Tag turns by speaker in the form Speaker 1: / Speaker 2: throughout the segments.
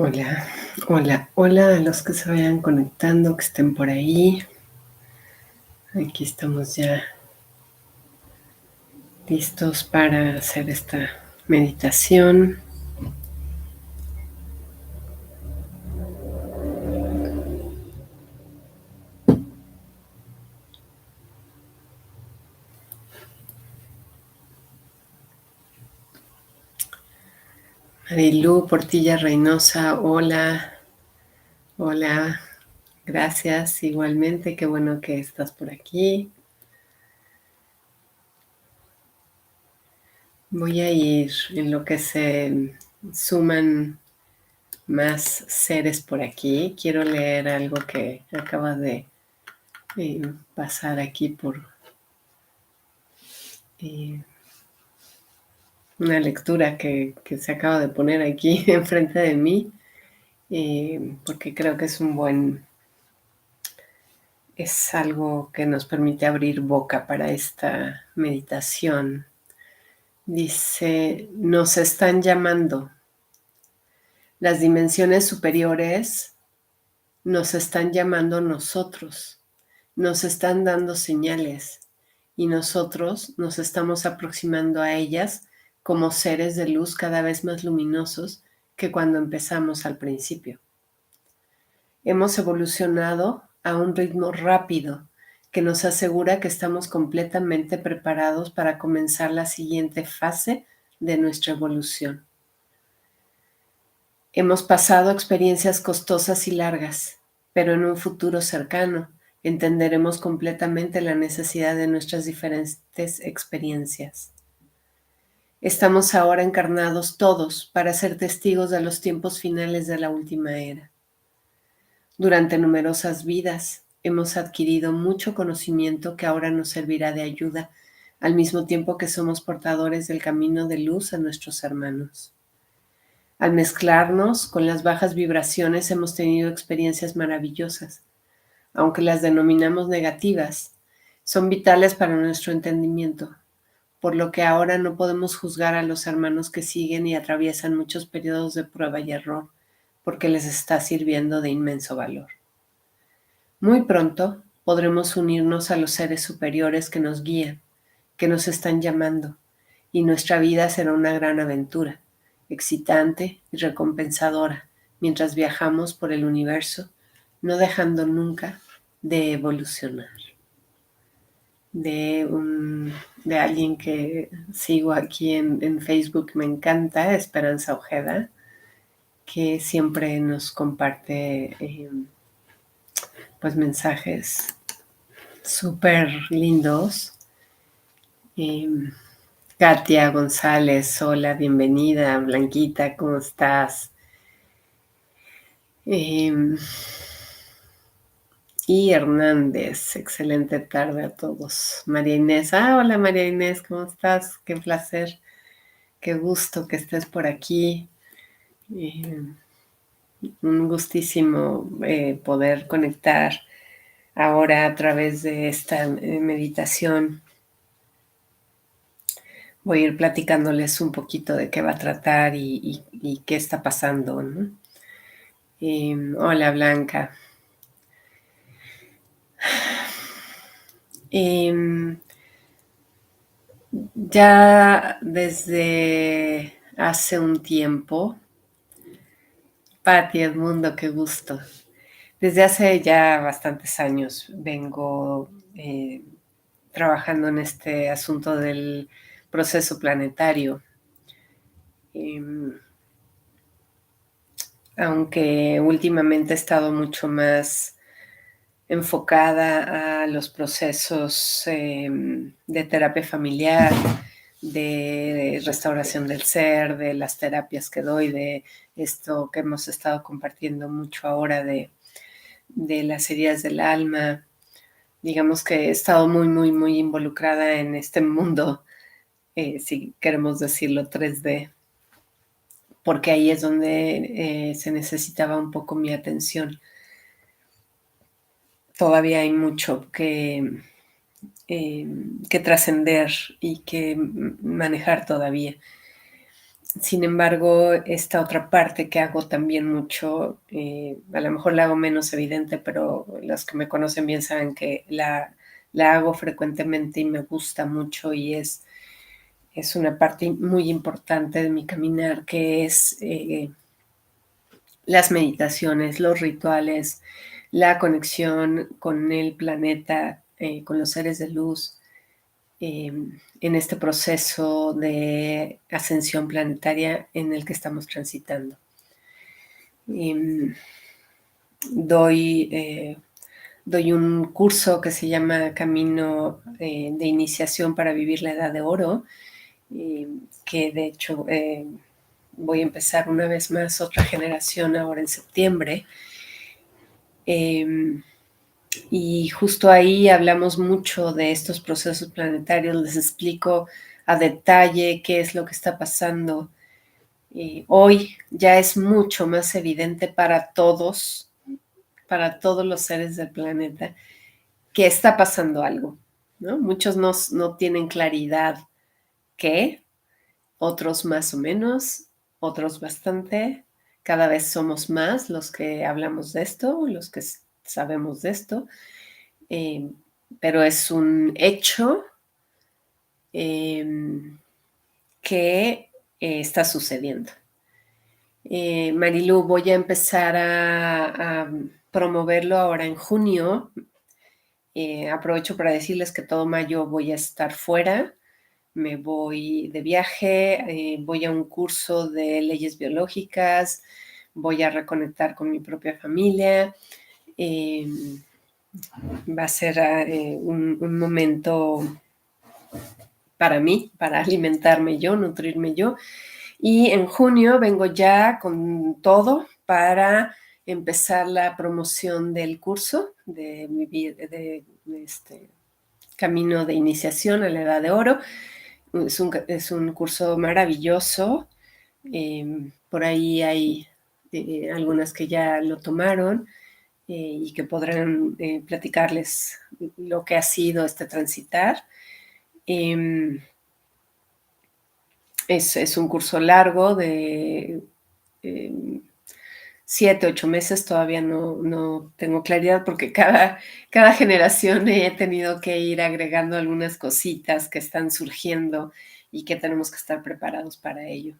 Speaker 1: Hola, hola, hola a los que se vayan conectando, que estén por ahí. Aquí estamos ya listos para hacer esta meditación. Marilú Portilla Reynosa, hola, hola, gracias igualmente, qué bueno que estás por aquí. Voy a ir en lo que se suman más seres por aquí. Quiero leer algo que acaba de pasar aquí por eh, una lectura que se acaba de poner aquí enfrente de mí, porque creo que es algo que nos permite abrir boca para esta meditación. Dice, nos están llamando. Las dimensiones superiores nos están llamando nosotros, nos están dando señales y nosotros nos estamos aproximando a ellas como seres de luz cada vez más luminosos que cuando empezamos al principio. Hemos evolucionado a un ritmo rápido que nos asegura que estamos completamente preparados para comenzar la siguiente fase de nuestra evolución. Hemos pasado experiencias costosas y largas, pero en un futuro cercano entenderemos completamente la necesidad de nuestras diferentes experiencias. Estamos ahora encarnados todos para ser testigos de los tiempos finales de la última era. Durante numerosas vidas hemos adquirido mucho conocimiento que ahora nos servirá de ayuda, al mismo tiempo que somos portadores del camino de luz a nuestros hermanos. Al mezclarnos con las bajas vibraciones hemos tenido experiencias maravillosas. Aunque las denominamos negativas, son vitales para nuestro entendimiento, por lo que ahora no podemos juzgar a los hermanos que siguen y atraviesan muchos periodos de prueba y error, porque les está sirviendo de inmenso valor. Muy pronto podremos unirnos a los seres superiores que nos guían, que nos están llamando, y nuestra vida será una gran aventura, excitante y recompensadora, mientras viajamos por el universo, no dejando nunca de evolucionar. De alguien que sigo aquí en Facebook, me encanta, Esperanza Ojeda, que siempre nos comparte pues mensajes súper lindos. Katia González, hola, bienvenida. Blanquita, ¿cómo estás? Y Hernández, excelente tarde a todos. María Inés, hola María Inés, ¿cómo estás? Qué placer, qué gusto que estés por aquí. Eh, un gustísimo poder conectar ahora a través de esta meditación. Voy a ir platicándoles un poquito de qué va a tratar y qué está pasando, ¿no? Hola Blanca. Ya desde hace un tiempo, Pati Edmundo, qué gusto. Desde hace ya bastantes años vengo trabajando en este asunto del proceso planetario. Aunque últimamente he estado mucho más enfocada a los procesos de terapia familiar, de restauración del ser, de las terapias que doy, de esto que hemos estado compartiendo mucho ahora de las heridas del alma. Digamos que he estado muy, muy, muy involucrada en este mundo, si queremos decirlo 3D, porque ahí es donde se necesitaba un poco mi atención. Todavía hay mucho que trascender y que manejar todavía. Sin embargo, esta otra parte que hago también mucho, a lo mejor la hago menos evidente, pero los que me conocen bien saben que la hago frecuentemente y me gusta mucho y es una parte muy importante de mi caminar, que es las meditaciones, los rituales, la conexión con el planeta, con los seres de luz, en este proceso de ascensión planetaria en el que estamos transitando. Em, doy, doy un curso que se llama Camino de Iniciación para Vivir la Edad de Oro, que de hecho voy a empezar una vez más otra generación ahora en septiembre. Eh, y justo ahí hablamos mucho de estos procesos planetarios, les explico a detalle qué es lo que está pasando. Hoy ya es mucho más evidente para todos los seres del planeta, que está pasando algo, ¿no? Muchos no tienen claridad qué, otros más o menos, otros bastante. Cada vez somos más los que hablamos de esto, los que sabemos de esto, eh, pero es un hecho eh, que está sucediendo. Marilu, voy a empezar a promoverlo ahora en junio. Aprovecho para decirles que todo mayo voy a estar fuera, me voy de viaje, voy a un curso de leyes biológicas, voy a reconectar con mi propia familia. Eh, Va a ser un momento para mí, para alimentarme yo, nutrirme yo. Y en junio vengo ya con todo para empezar la promoción del curso de este camino de iniciación a la Edad de Oro. Es un curso maravilloso. Por ahí hay algunas que ya lo tomaron y que podrán platicarles lo que ha sido este transitar. Eh, es un curso largo de eh, 7, 8 meses, todavía no tengo claridad porque cada generación he tenido que ir agregando algunas cositas que están surgiendo y que tenemos que estar preparados para ello.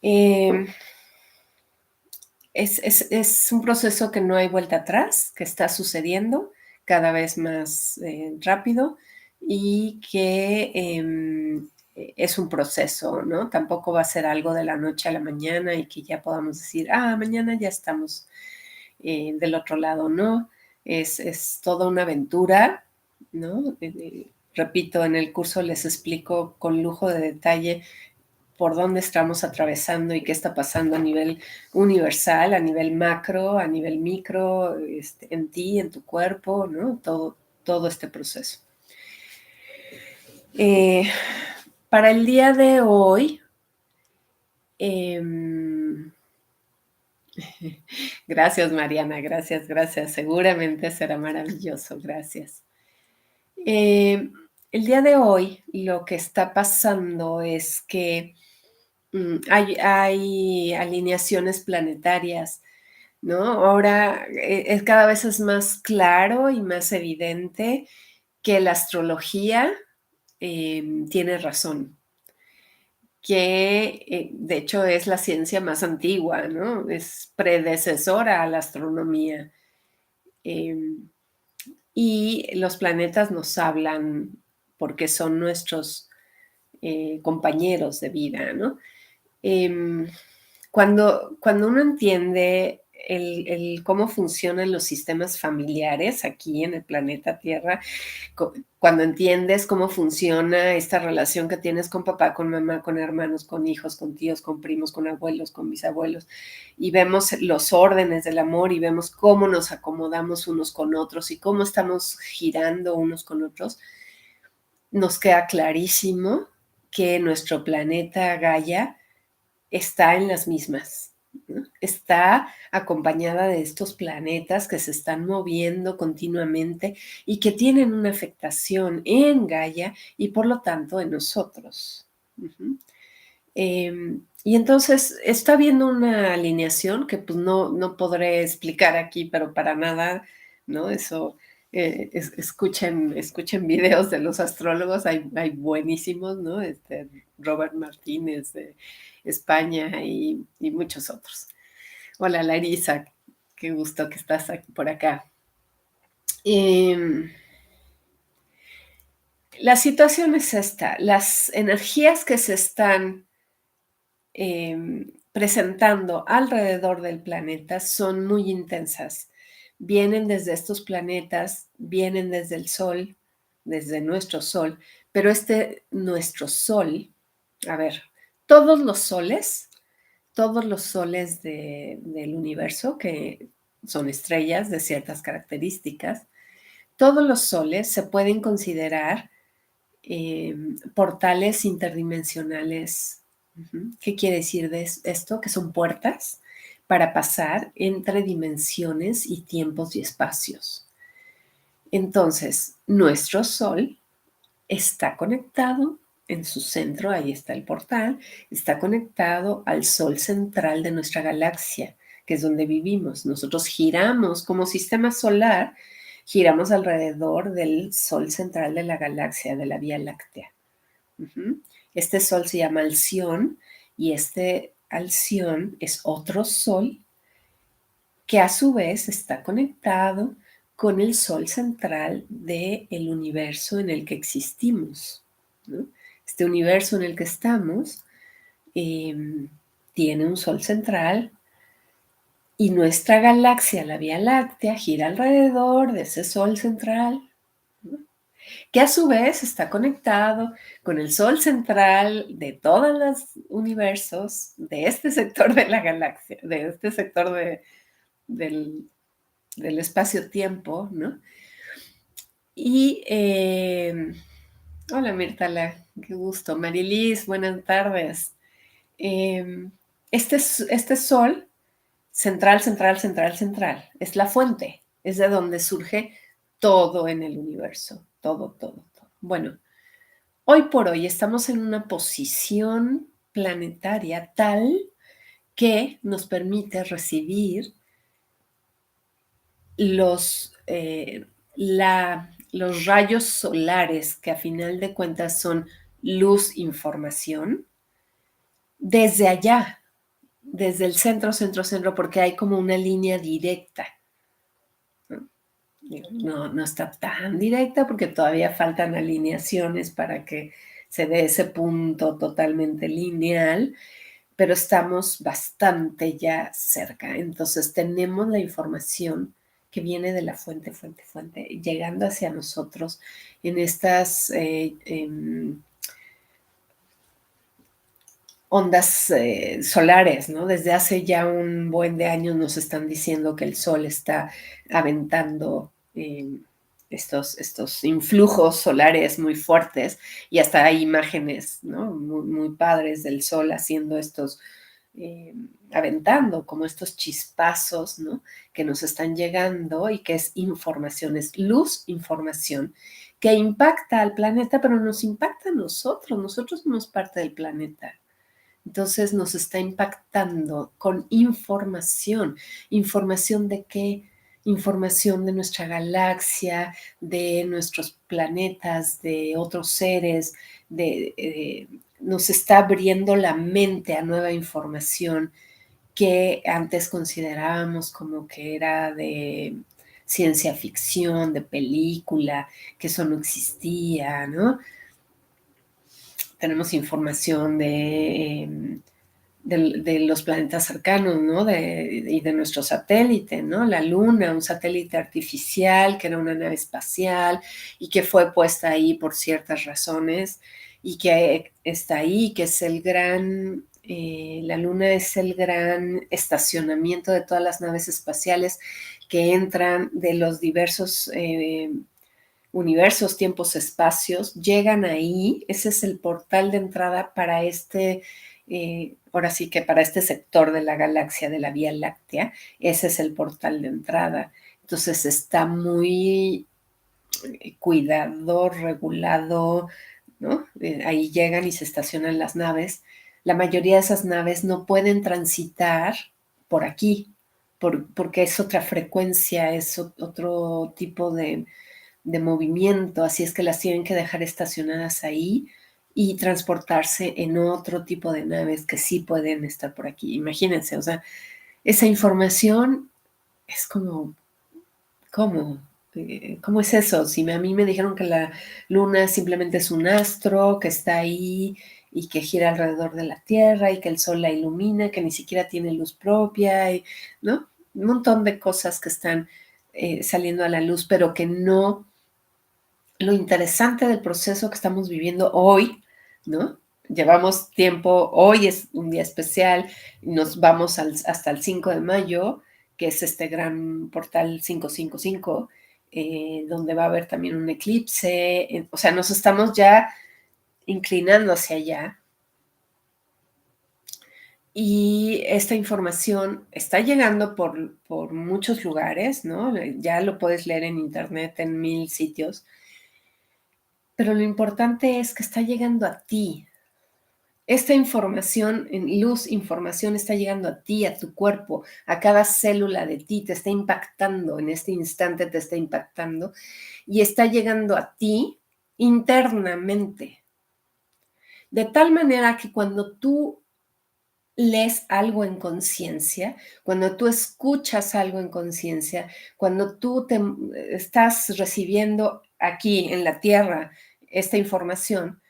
Speaker 1: Eh, es un proceso que no hay vuelta atrás, que está sucediendo cada vez más rápido y que es un proceso, ¿no? Tampoco va a ser algo de la noche a la mañana y que ya podamos decir, mañana ya estamos del otro lado, ¿no? Es toda una aventura, ¿no? Repito, en el curso les explico con lujo de detalle por dónde estamos atravesando y qué está pasando a nivel universal, a nivel macro, a nivel micro, en ti, en tu cuerpo, ¿no? Todo este proceso. Para el día de hoy, eh, gracias Mariana, gracias. Seguramente será maravilloso, gracias. El día de hoy lo que está pasando es que hay alineaciones planetarias, ¿no? Ahora cada vez es más claro y más evidente que la astrología tiene razón, que de hecho es la ciencia más antigua, ¿no? Es predecesora a la astronomía. Eh, y los planetas nos hablan porque son nuestros compañeros de vida, ¿no? Eh, cuando uno entiende cómo funcionan los sistemas familiares aquí en el planeta Tierra, cuando entiendes cómo funciona esta relación que tienes con papá, con mamá, con hermanos, con hijos, con tíos, con primos, con abuelos, con bisabuelos, y vemos los órdenes del amor y vemos cómo nos acomodamos unos con otros y cómo estamos girando unos con otros, nos queda clarísimo que nuestro planeta Gaia está en las mismas, ¿no? Está acompañada de estos planetas que se están moviendo continuamente y que tienen una afectación en Gaia y por lo tanto en nosotros. Uh-huh. Y entonces está habiendo una alineación que pues no podré explicar aquí, pero para nada, ¿no? Eso, escuchen videos de los astrólogos, hay buenísimos, ¿no? Robert Martínez de España y muchos otros. Hola Larisa, qué gusto que estás aquí, por acá. Em, la situación es esta, las energías que se están presentando alrededor del planeta son muy intensas. Vienen desde estos planetas, vienen desde el Sol, desde nuestro Sol, pero nuestro Sol, a ver, todos todos los soles del universo, que son estrellas de ciertas características, todos los soles se pueden considerar portales interdimensionales. ¿Qué quiere decir de esto? Que son puertas para pasar entre dimensiones y tiempos y espacios. Entonces, nuestro Sol está conectado en su centro, ahí está el portal, está conectado al Sol central de nuestra galaxia, que es donde vivimos. Nosotros giramos como sistema solar, giramos alrededor del Sol central de la galaxia, de la Vía Láctea. Este Sol se llama Alción y este Alción es otro Sol que a su vez está conectado con el Sol central del universo en el que existimos, ¿no? Este universo en el que estamos tiene un Sol central y nuestra galaxia, la Vía Láctea, gira alrededor de ese Sol central, ¿no? Que a su vez está conectado con el Sol central de todos los universos de este sector de la galaxia, de este sector del, del espacio-tiempo, ¿no? Y hola Mirtala, qué gusto. Marilis, buenas tardes. Eh, este Sol central, central, central, central, es la fuente, es de donde surge todo en el universo, todo, todo, todo. Bueno, hoy por hoy estamos en una posición planetaria tal que nos permite recibir los, los rayos solares, que a final de cuentas son luz, información, desde allá, desde el centro, centro, centro, porque hay como una línea directa. No está tan directa porque todavía faltan alineaciones para que se dé ese punto totalmente lineal, pero estamos bastante ya cerca. Entonces tenemos la información que viene de la fuente, fuente, fuente, llegando hacia nosotros en estas ondas solares, ¿no? Desde hace ya un buen de años nos están diciendo que el Sol está aventando estos influjos solares muy fuertes y hasta hay imágenes, ¿no? Muy padres del Sol haciendo aventando como estos chispazos, ¿no? Que nos están llegando y que es información, es luz, información, que impacta al planeta, pero nos impacta a nosotros somos parte del planeta. Entonces nos está impactando con información. ¿Información de qué? Información de nuestra galaxia, de nuestros planetas, de otros seres, nos está abriendo la mente a nueva información que antes considerábamos como que era de ciencia ficción, de película, que eso no existía, ¿no? Tenemos información de los planetas cercanos, ¿no? Y de nuestro satélite, ¿no? La Luna, un satélite artificial que era una nave espacial y que fue puesta ahí por ciertas razones y que está ahí, que es la Luna es el gran estacionamiento de todas las naves espaciales que entran de los diversos universos, tiempos, espacios, llegan ahí, ese es el portal de entrada para ahora sí que para este sector de la galaxia de la Vía Láctea, ese es el portal de entrada. Entonces está muy cuidado, regulado, ¿no? Ahí llegan y se estacionan las naves. la mayoría de esas naves no pueden transitar por aquí, porque es otra frecuencia, es otro tipo de movimiento, así es que las tienen que dejar estacionadas ahí y transportarse en otro tipo de naves que sí pueden estar por aquí. Imagínense, o sea, esa información es como, ¿cómo? ¿Cómo es eso? Si a mí me dijeron que la luna simplemente es un astro que está ahí y que gira alrededor de la Tierra y que el sol la ilumina, que ni siquiera tiene luz propia, ¿no? Un montón de cosas que están saliendo a la luz, pero que no. Lo interesante del proceso que estamos viviendo hoy, ¿no? Llevamos tiempo, hoy es un día especial, nos vamos hasta el 5 de mayo, que es este gran portal 555, donde va a haber también un eclipse, o sea, nos estamos ya inclinando hacia allá. Y esta información está llegando por muchos lugares, ¿no? Ya lo puedes leer en internet en 1000 sitios, pero lo importante es que está llegando a ti. Esta información, en luz, información está llegando a ti, a tu cuerpo, a cada célula de ti, te está impactando, en este instante te está impactando y está llegando a ti internamente. De tal manera que cuando tú lees algo en conciencia, cuando tú escuchas algo en conciencia, cuando tú estás recibiendo aquí en la tierra esta información,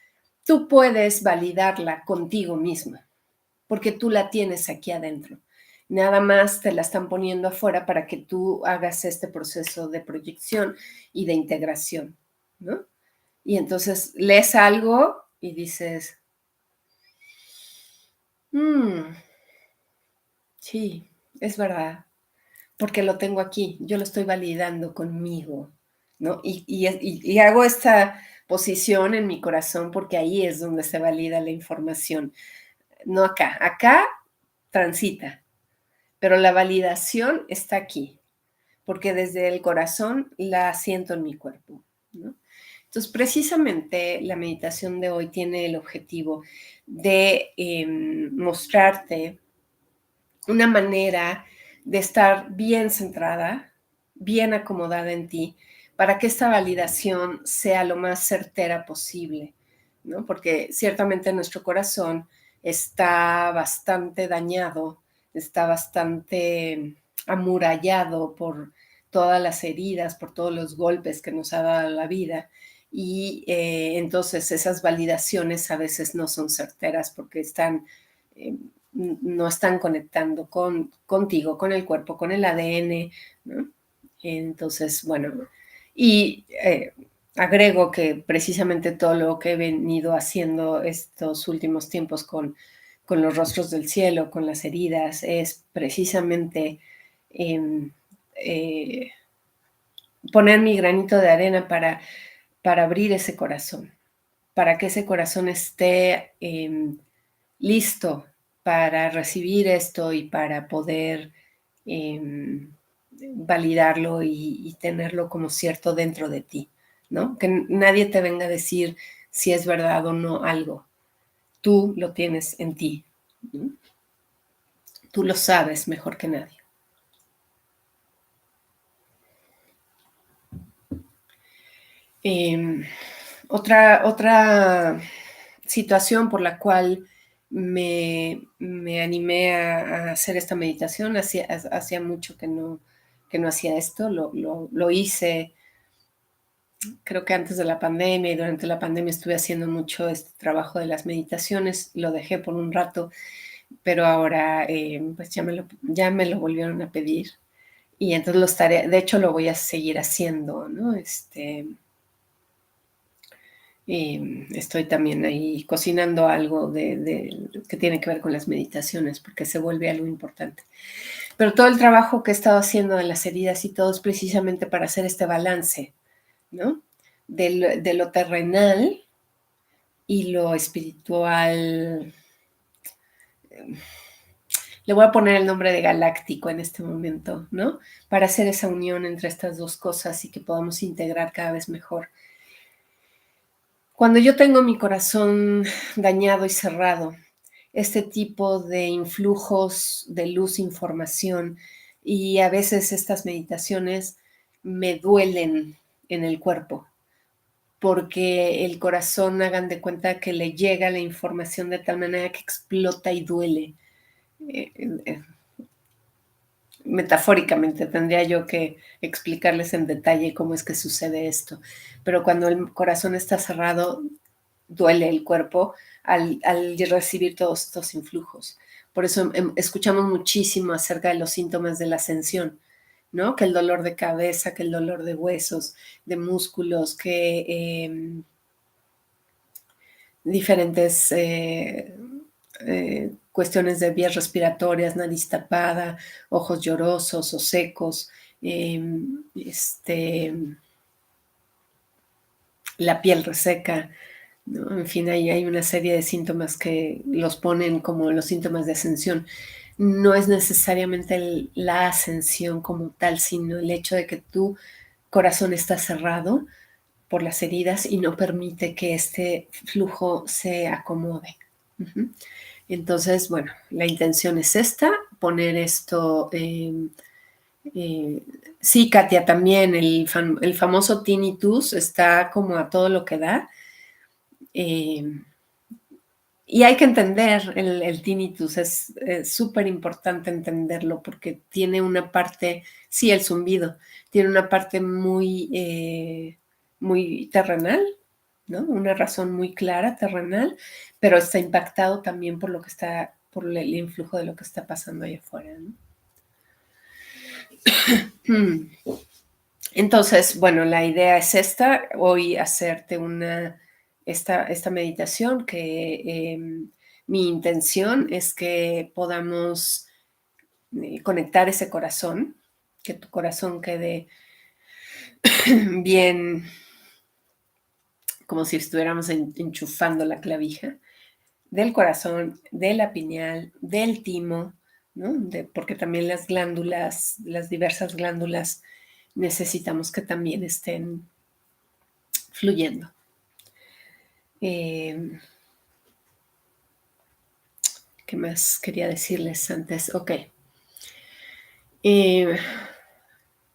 Speaker 1: tú puedes validarla contigo misma, porque tú la tienes aquí adentro. Nada más te la están poniendo afuera para que tú hagas este proceso de proyección y de integración, ¿no? Y entonces lees algo y dices, sí, es verdad, porque lo tengo aquí, yo lo estoy validando conmigo, ¿no? Y hago esta posición en mi corazón porque ahí es donde se valida la información, no acá. Acá transita, pero la validación está aquí, porque desde el corazón la siento en mi cuerpo, ¿no? Entonces, precisamente la meditación de hoy tiene el objetivo de mostrarte una manera de estar bien centrada, bien acomodada en ti, para que esta validación sea lo más certera posible, ¿no? Porque ciertamente nuestro corazón está bastante dañado, está bastante amurallado por todas las heridas, por todos los golpes que nos ha dado la vida. Y entonces esas validaciones a veces no son certeras porque están eh, no están conectando contigo, con el cuerpo, con el ADN, ¿no? Entonces, bueno, y agrego que precisamente todo lo que he venido haciendo estos últimos tiempos con los rostros del cielo, con las heridas, es precisamente eh, eh, poner mi granito de arena para abrir ese corazón, para que ese corazón esté listo para recibir esto y para poder eh, validarlo y tenerlo como cierto dentro de ti, ¿no? Que nadie te venga a decir si es verdad o no algo. Tú lo tienes en ti, ¿no? Tú lo sabes mejor que nadie. Eh, otra situación por la cual me animé a hacer esta meditación, hacía mucho que no hacía esto, lo hice creo que antes de la pandemia y durante la pandemia estuve haciendo mucho este trabajo de las meditaciones, lo dejé por un rato, pero ahora pues ya me lo volvieron a pedir y entonces lo estaré, de hecho lo voy a seguir haciendo, ¿no? Estoy también ahí cocinando algo que tiene que ver con las meditaciones, porque se vuelve algo importante. Pero todo el trabajo que he estado haciendo de las heridas y todo es precisamente para hacer este balance, ¿no? De lo terrenal y lo espiritual. Le voy a poner el nombre de galáctico en este momento, ¿no? Para hacer esa unión entre estas dos cosas y que podamos integrar cada vez mejor. Cuando yo tengo mi corazón dañado y cerrado, este tipo de influjos de luz, información, y a veces estas meditaciones me duelen en el cuerpo, porque el corazón, hagan de cuenta que le llega la información de tal manera que explota y duele. Eh, eh, Metafóricamente tendría yo que explicarles en detalle cómo es que sucede esto, pero cuando el corazón está cerrado, duele el cuerpo al recibir todos estos influjos. Por eso escuchamos muchísimo acerca de los síntomas de la ascensión, ¿no? Que el dolor de cabeza, que el dolor de huesos, de músculos, que diferentes cuestiones de vías respiratorias, nariz tapada, ojos llorosos o secos, eh, este, la piel reseca, ¿no? En fin, hay una serie de síntomas que los ponen como los síntomas de ascensión. No es necesariamente la ascensión como tal, sino el hecho de que tu corazón está cerrado por las heridas y no permite que este flujo se acomode. Uh-huh. Entonces, bueno, la intención es esta, poner esto. Sí, Katia, también el famoso tinnitus está como a todo lo que da. Eh, y hay que entender el tinnitus, es súper importante entenderlo porque tiene una parte, sí, el zumbido, tiene una parte muy terrenal, ¿no? Una razón muy clara, terrenal, pero está impactado también por lo que está, por el influjo de lo que está pasando allá afuera, ¿no? Entonces, bueno, la idea es esta, hoy hacerte esta meditación que mi intención es que podamos conectar ese corazón, que tu corazón quede bien, como si estuviéramos enchufando la clavija del corazón, de la pineal, del timo, ¿no? Porque también las glándulas, las diversas glándulas, necesitamos que también estén fluyendo. ¿Qué más quería decirles antes? Ok.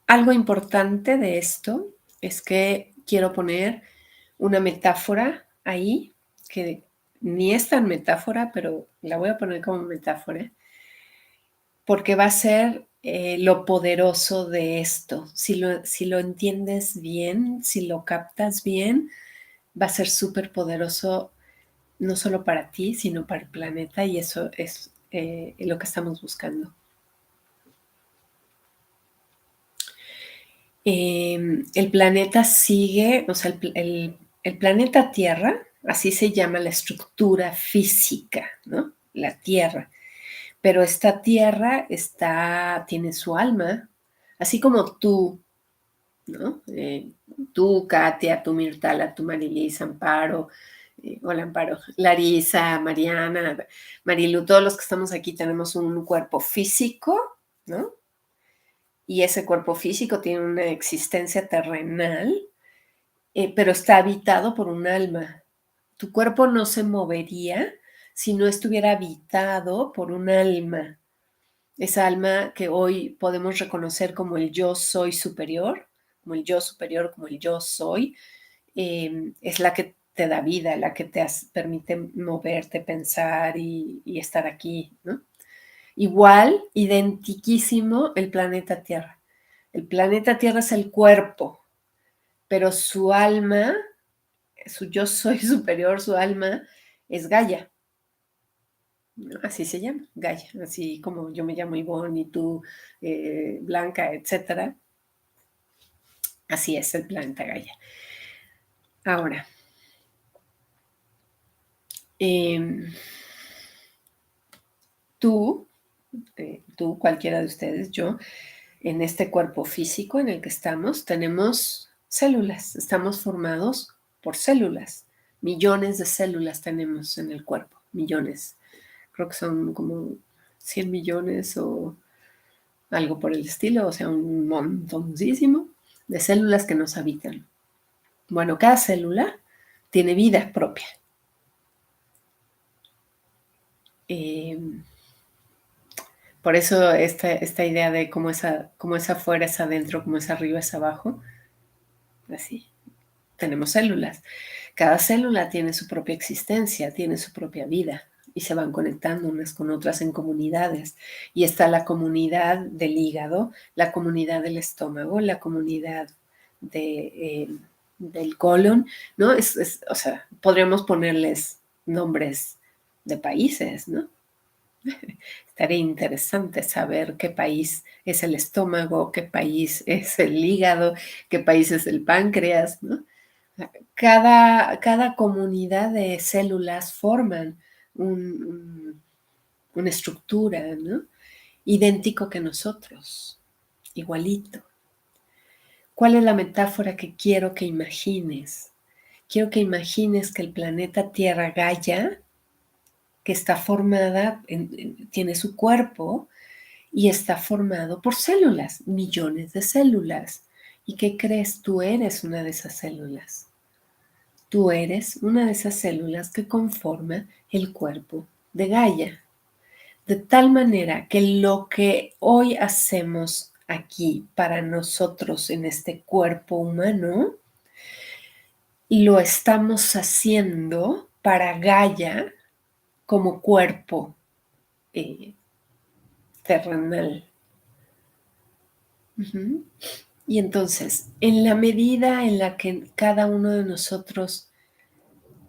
Speaker 1: Algo importante de esto es que quiero poner una metáfora ahí, que ni es tan metáfora, pero la voy a poner como metáfora, porque va a ser lo poderoso de esto. Si lo entiendes bien, si lo captas bien, va a ser súper poderoso, no solo para ti, sino para el planeta, y eso es lo que estamos buscando. El planeta sigue, o sea, el planeta Tierra, así se llama la estructura física, ¿no? La Tierra. Pero esta Tierra tiene su alma, así como tú, ¿no? Tú, Katia, tú, Mirtala, tú, Marilis, Amparo, hola Amparo, Larisa, Mariana, Marilu, todos los que estamos aquí tenemos un cuerpo físico, ¿no? Y ese cuerpo físico tiene una existencia terrenal, pero está habitado por un alma. Tu cuerpo no se movería si no estuviera habitado por un alma. Esa alma que hoy podemos reconocer como el yo soy superior, como el yo superior, como el yo soy, es la que te da vida, la que te permite moverte, pensar y estar aquí, ¿no? Igual, identiquísimo el planeta Tierra. El planeta Tierra es el cuerpo, pero su alma, su yo soy superior, su alma es Gaia. Así se llama, Gaia. Así como yo me llamo Ivonne y tú, Blanca, etcétera. Así es el planeta Gaia. Ahora, tú, cualquiera de ustedes, yo, en este cuerpo físico en el que estamos, tenemos células, estamos formados por células. Millones de células tenemos en el cuerpo, millones. Creo que son como 100 millones o algo por el estilo, o sea, un montoncísimo de células que nos habitan. Bueno, cada célula tiene vida propia. Por eso esta idea de cómo es afuera es adentro, cómo es arriba es abajo, así. Tenemos células. Cada célula tiene su propia existencia, tiene su propia vida y se van conectando unas con otras en comunidades. Y está la comunidad del hígado, la comunidad del estómago, la comunidad del colon, ¿no? O sea, podríamos ponerles nombres de países, ¿no? Estaría interesante saber qué país es el estómago, qué país es el hígado, qué país es el páncreas, ¿no? Cada comunidad de células forman una estructura, ¿no? Idéntico que nosotros, igualito. ¿Cuál es la metáfora que quiero que imagines? Quiero que imagines que el planeta Tierra Gaia, que está formada, tiene su cuerpo y está formado por células, millones de células. ¿Y qué crees? Tú eres una de esas células. Tú eres una de esas células que conforma el cuerpo de Gaia. De tal manera que lo que hoy hacemos aquí para nosotros en este cuerpo humano, lo estamos haciendo para Gaia como cuerpo eh, terrenal. Uh-huh. Y entonces, en la medida en la que cada uno de nosotros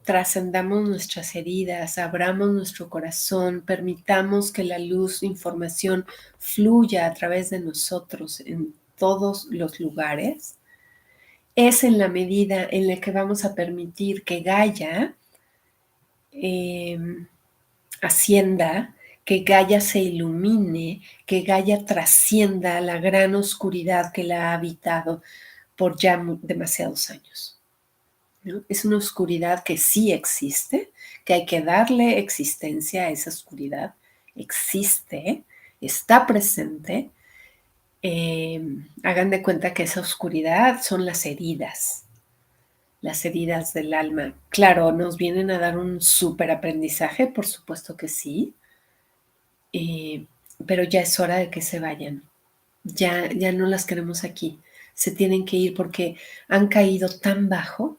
Speaker 1: trascendamos nuestras heridas, abramos nuestro corazón, permitamos que la luz, información fluya a través de nosotros en todos los lugares, es en la medida en la que vamos a permitir que Gaia eh, ascienda, que Gaia se ilumine, que Gaia trascienda la gran oscuridad que la ha habitado por ya demasiados años, ¿no? Es una oscuridad que sí existe, que hay que darle existencia a esa oscuridad. Existe, está presente. Hagan de cuenta que esa oscuridad son las heridas del alma. Claro, nos vienen a dar un súper aprendizaje, por supuesto que sí, eh, pero ya es hora de que se vayan. Ya no las queremos aquí. Se tienen que ir porque han caído tan bajo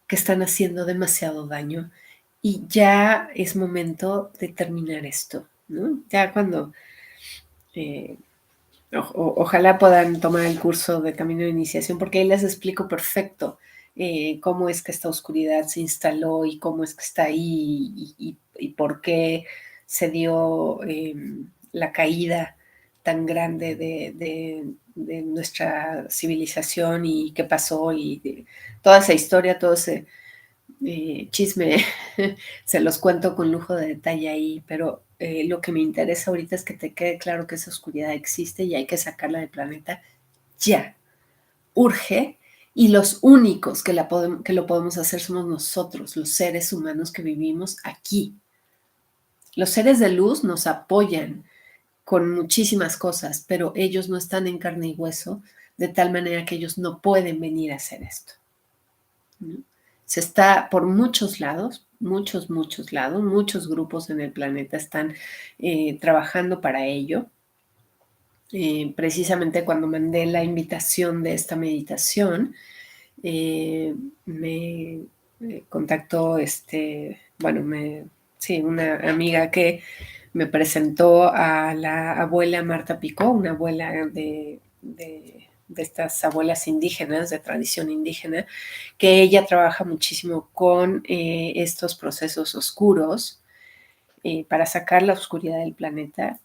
Speaker 1: que están haciendo demasiado daño y ya es momento de terminar esto, ¿no? Ya cuando, eh, ojalá puedan tomar el curso de Camino de Iniciación, porque ahí les explico perfecto cómo es que esta oscuridad se instaló y cómo es que está ahí y por qué se dio la caída tan grande de nuestra civilización y qué pasó y toda esa historia, todo ese chisme, se los cuento con lujo de detalle ahí, pero lo que me interesa ahorita es que te quede claro que esa oscuridad existe y hay que sacarla del planeta ya, urge, y los únicos que lo podemos hacer somos nosotros, los seres humanos que vivimos aquí. Los seres de luz nos apoyan con muchísimas cosas, pero ellos no están en carne y hueso, de tal manera que ellos no pueden venir a hacer esto, ¿no? Se está por muchos lados, muchos lados, muchos grupos en el planeta están trabajando para ello. Precisamente cuando mandé la invitación de esta meditación, me contactó, sí, una amiga que me presentó a la abuela Marta Picó, una abuela de estas abuelas indígenas, de tradición indígena, que ella trabaja muchísimo con estos procesos oscuros para sacar la oscuridad del planeta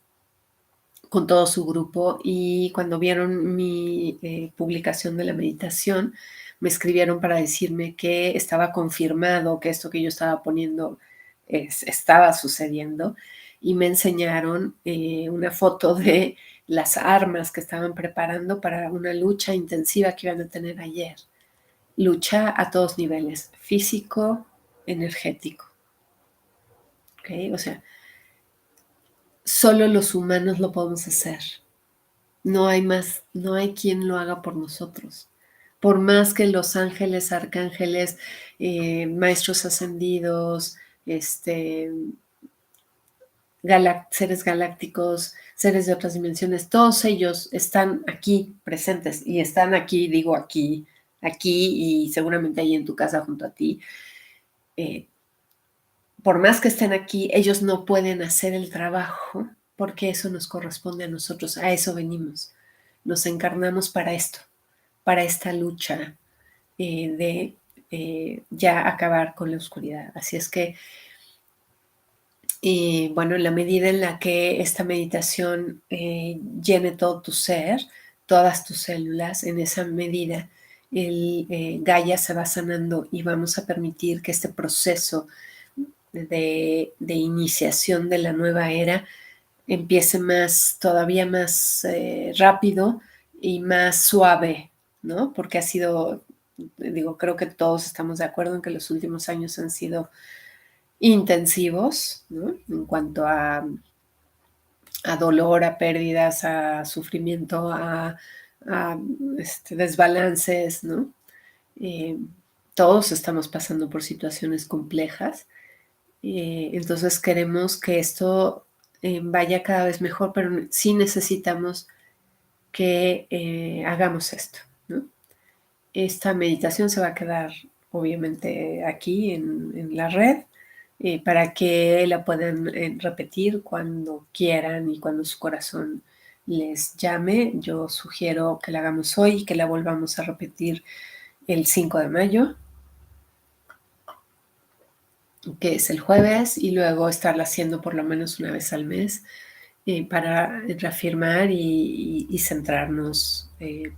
Speaker 1: con todo su grupo, y cuando vieron mi publicación de la meditación, me escribieron para decirme que estaba confirmado que esto que yo estaba poniendo estaba sucediendo, y me enseñaron una foto de las armas que estaban preparando para una lucha intensiva que iban a tener ayer. Lucha a todos niveles, físico, energético. ¿Okay? O sea, solo los humanos lo podemos hacer. No hay más, no hay quien lo haga por nosotros. Por más que los ángeles, arcángeles, maestros ascendidos, seres galácticos, seres de otras dimensiones, todos ellos están aquí presentes y están aquí, digo aquí y seguramente ahí en tu casa junto a ti. Por más que estén aquí, ellos no pueden hacer el trabajo porque eso nos corresponde a nosotros, a eso venimos. Nos encarnamos para esto, para esta lucha de ya acabar con la oscuridad. Así es que, bueno, en la medida en la que esta meditación llene todo tu ser, todas tus células, en esa medida el Gaia se va sanando y vamos a permitir que este proceso de iniciación de la nueva era empiece todavía más rápido y más suave, ¿no? Porque ha sido, digo, creo que todos estamos de acuerdo en que los últimos años han sido intensivos, ¿no? En cuanto a dolor, a pérdidas, a sufrimiento, a desbalances, ¿no? Eh, todos estamos pasando por situaciones complejas. Entonces queremos que esto vaya cada vez mejor, pero sí necesitamos que hagamos esto, ¿no? Esta meditación se va a quedar obviamente aquí en la red para que la puedan repetir cuando quieran y cuando su corazón les llame. Yo sugiero que la hagamos hoy y que la volvamos a repetir el 5 de mayo, que es el jueves, y luego estarla haciendo por lo menos una vez al mes para reafirmar y centrarnos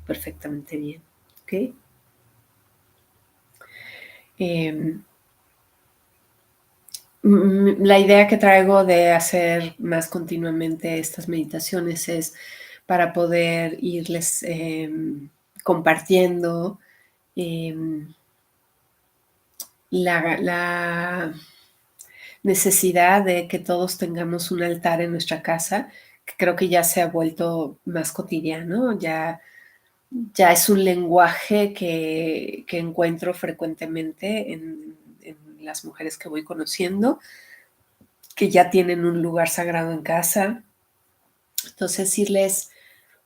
Speaker 1: perfectamente bien. ¿Okay? La idea que traigo de hacer más continuamente estas meditaciones es para poder irles compartiendo eh, la necesidad de que todos tengamos un altar en nuestra casa, que creo que ya se ha vuelto más cotidiano, ya es un lenguaje que encuentro frecuentemente en las mujeres que voy conociendo, que ya tienen un lugar sagrado en casa. Entonces, irles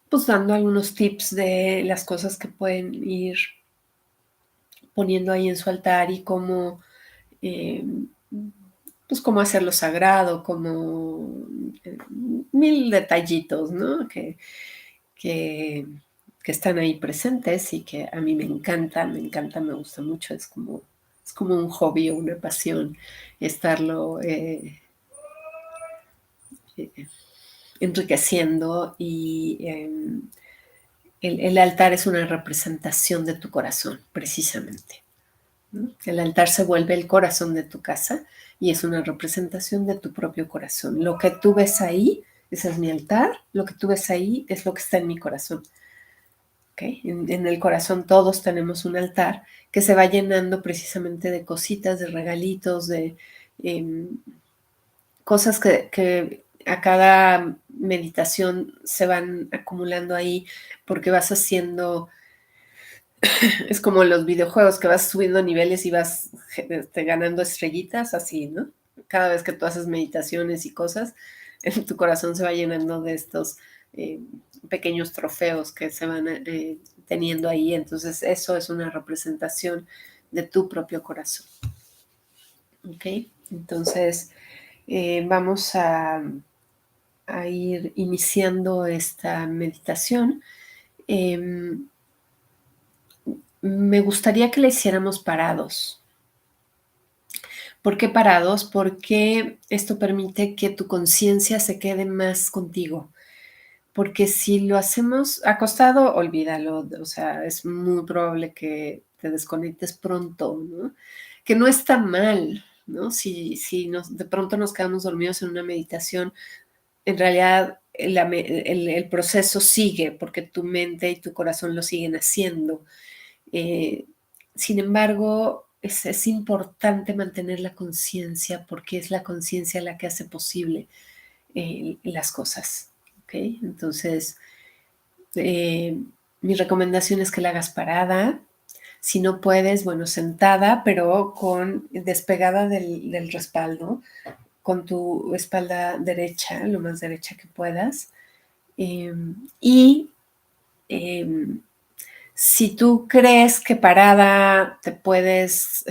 Speaker 1: pues dando algunos tips de las cosas que pueden ir poniendo ahí en su altar y cómo, eh, pues cómo hacerlo sagrado, como mil detallitos, ¿no? Que, que están ahí presentes y que a mí me encanta, me gusta mucho, es como un hobby o una pasión estarlo eh, enriqueciendo y el altar es una representación de tu corazón, precisamente. ¿No? El altar se vuelve el corazón de tu casa y es una representación de tu propio corazón. Lo que tú ves ahí, ese es mi altar, lo que tú ves ahí es lo que está en mi corazón. ¿Okay? En el corazón todos tenemos un altar que se va llenando precisamente de cositas, de regalitos, de eh, cosas que a cada meditación se van acumulando ahí porque vas haciendo, es como los videojuegos que vas subiendo niveles y vas ganando estrellitas, así, ¿no? Cada vez que tú haces meditaciones y cosas, en tu corazón se va llenando de estos eh, pequeños trofeos que se van teniendo ahí. Entonces, eso es una representación de tu propio corazón. ¿Ok? Entonces, vamos a ir iniciando esta meditación. Me gustaría que la hiciéramos parados. ¿Por qué parados? Porque esto permite que tu conciencia se quede más contigo. Porque si lo hacemos acostado, olvídalo. O sea, es muy probable que te desconectes pronto, ¿no? Que no está mal, ¿no? Si de pronto nos quedamos dormidos en una meditación, en realidad el proceso sigue porque tu mente y tu corazón lo siguen haciendo. Eh, Sin embargo, es importante mantener la conciencia porque es la conciencia la que hace posible las cosas. ¿Okay? Entonces, eh, mi recomendación es que la hagas parada. Si no puedes, bueno, sentada, pero con despegada del respaldo, con tu espalda derecha, lo más derecha que puedas. Y si tú crees que parada te puedes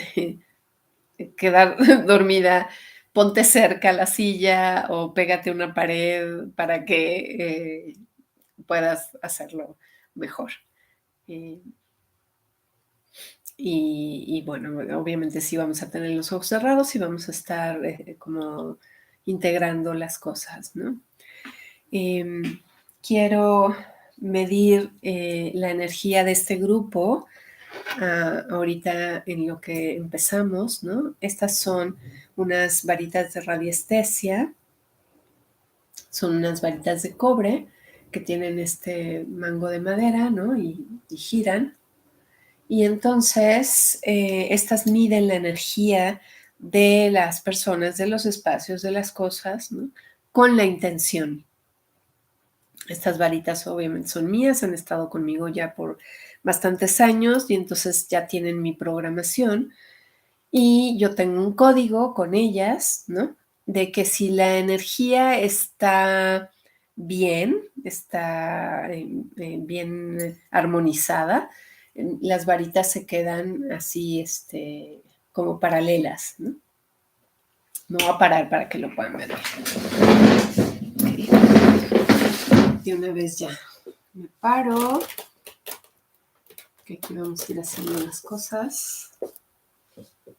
Speaker 1: quedar dormida, ponte cerca a la silla o pégate a una pared para que puedas hacerlo mejor. Eh, y bueno, obviamente sí vamos a tener los ojos cerrados y vamos a estar como integrando las cosas, ¿no? Quiero medir la energía de este grupo ahorita en lo que empezamos, ¿no? Estas son unas varitas de radiestesia, son unas varitas de cobre que tienen este mango de madera, ¿no? Y giran. Y entonces estas miden la energía de las personas, de los espacios, de las cosas, ¿no? Con la intención. Estas varitas obviamente son mías, han estado conmigo ya por bastantes años y entonces ya tienen mi programación y yo tengo un código con ellas, ¿no? De que si la energía está bien, está bien armonizada, las varitas se quedan así, como paralelas, ¿no? Me voy a parar para que lo puedan ver. Okay. De una vez ya me paro. Que aquí vamos a ir haciendo las cosas.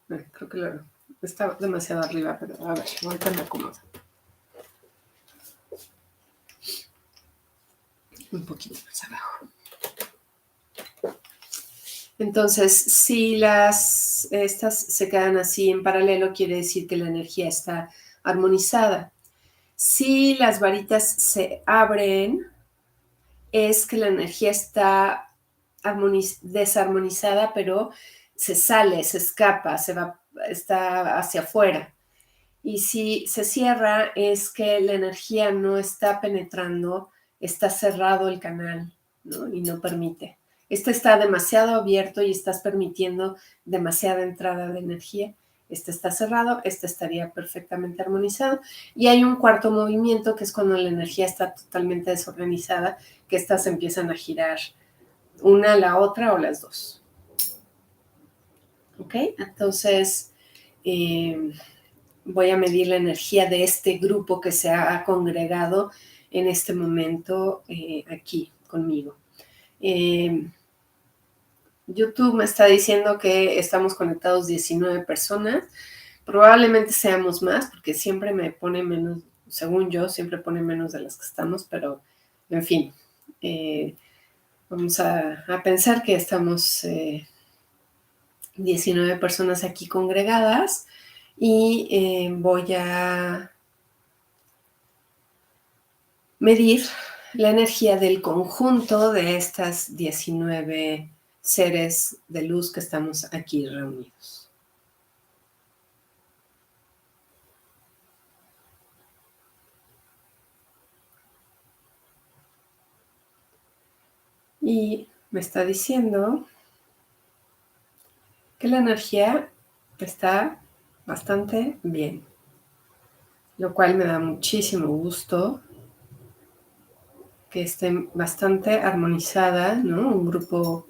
Speaker 1: Creo que está demasiado arriba, pero a ver, ahorita me acomodo. Un poquito más abajo. Entonces, si estas se quedan así en paralelo, quiere decir que la energía está armonizada. Si las varitas se abren, es que la energía está desarmonizada, pero se sale, se escapa, está hacia afuera. Y si se cierra, es que la energía no está penetrando, está cerrado el canal, ¿no? Y no permite. Este está demasiado abierto y estás permitiendo demasiada entrada de energía. Este está cerrado, este estaría perfectamente armonizado. Y hay un cuarto movimiento que es cuando la energía está totalmente desorganizada, que estas empiezan a girar una a la otra o las dos. ¿Ok? Entonces, voy a medir la energía de este grupo que se ha congregado en este momento aquí conmigo. YouTube me está diciendo que estamos conectados 19 personas. Probablemente seamos más, porque siempre me pone menos, según yo, siempre pone menos de las que estamos, pero en fin, vamos a pensar que estamos 19 personas aquí congregadas y voy a medir la energía del conjunto de estas 19 seres de luz que estamos aquí reunidos. Y me está diciendo que la energía está bastante bien, lo cual me da muchísimo gusto que esté bastante armonizada, ¿no? Un grupo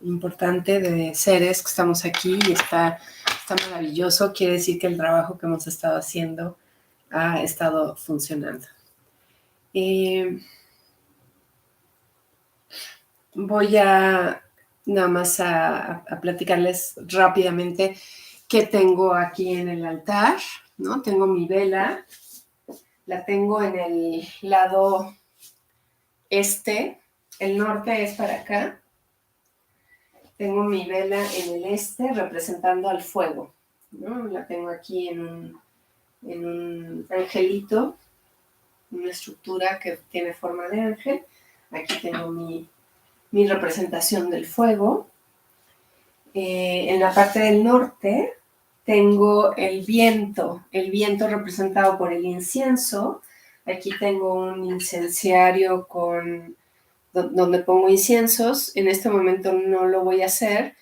Speaker 1: importante de seres que estamos aquí y está maravilloso. Quiere decir que el trabajo que hemos estado haciendo ha estado funcionando. Voy a nada más a platicarles rápidamente qué tengo aquí en el altar, ¿no? Tengo mi vela, la tengo en el lado este, el norte es para acá. Tengo mi vela en el este representando al fuego, ¿no? La tengo aquí en un angelito, una estructura que tiene forma de ángel. Aquí tengo mi representación del fuego. En la parte del norte tengo el viento representado por el incienso. Aquí tengo un incenciario donde pongo inciensos. En este momento no lo voy a hacer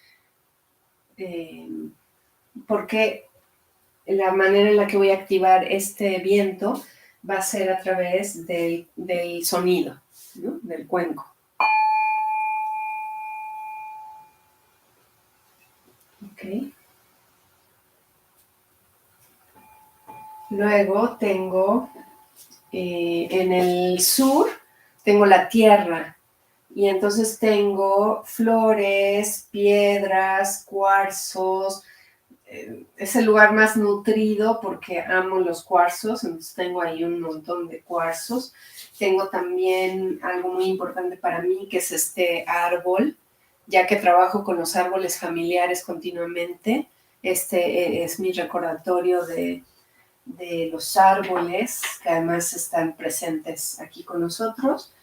Speaker 1: porque la manera en la que voy a activar este viento va a ser a través del sonido, ¿no? Del cuenco. Ok. Luego tengo en el sur, tengo la tierra. Y entonces tengo flores, piedras, cuarzos. Es el lugar más nutrido porque amo los cuarzos, entonces tengo ahí un montón de cuarzos. Tengo también algo muy importante para mí, que es este árbol, ya que trabajo con los árboles familiares continuamente. Este es mi recordatorio de los árboles, que además están presentes aquí con nosotros.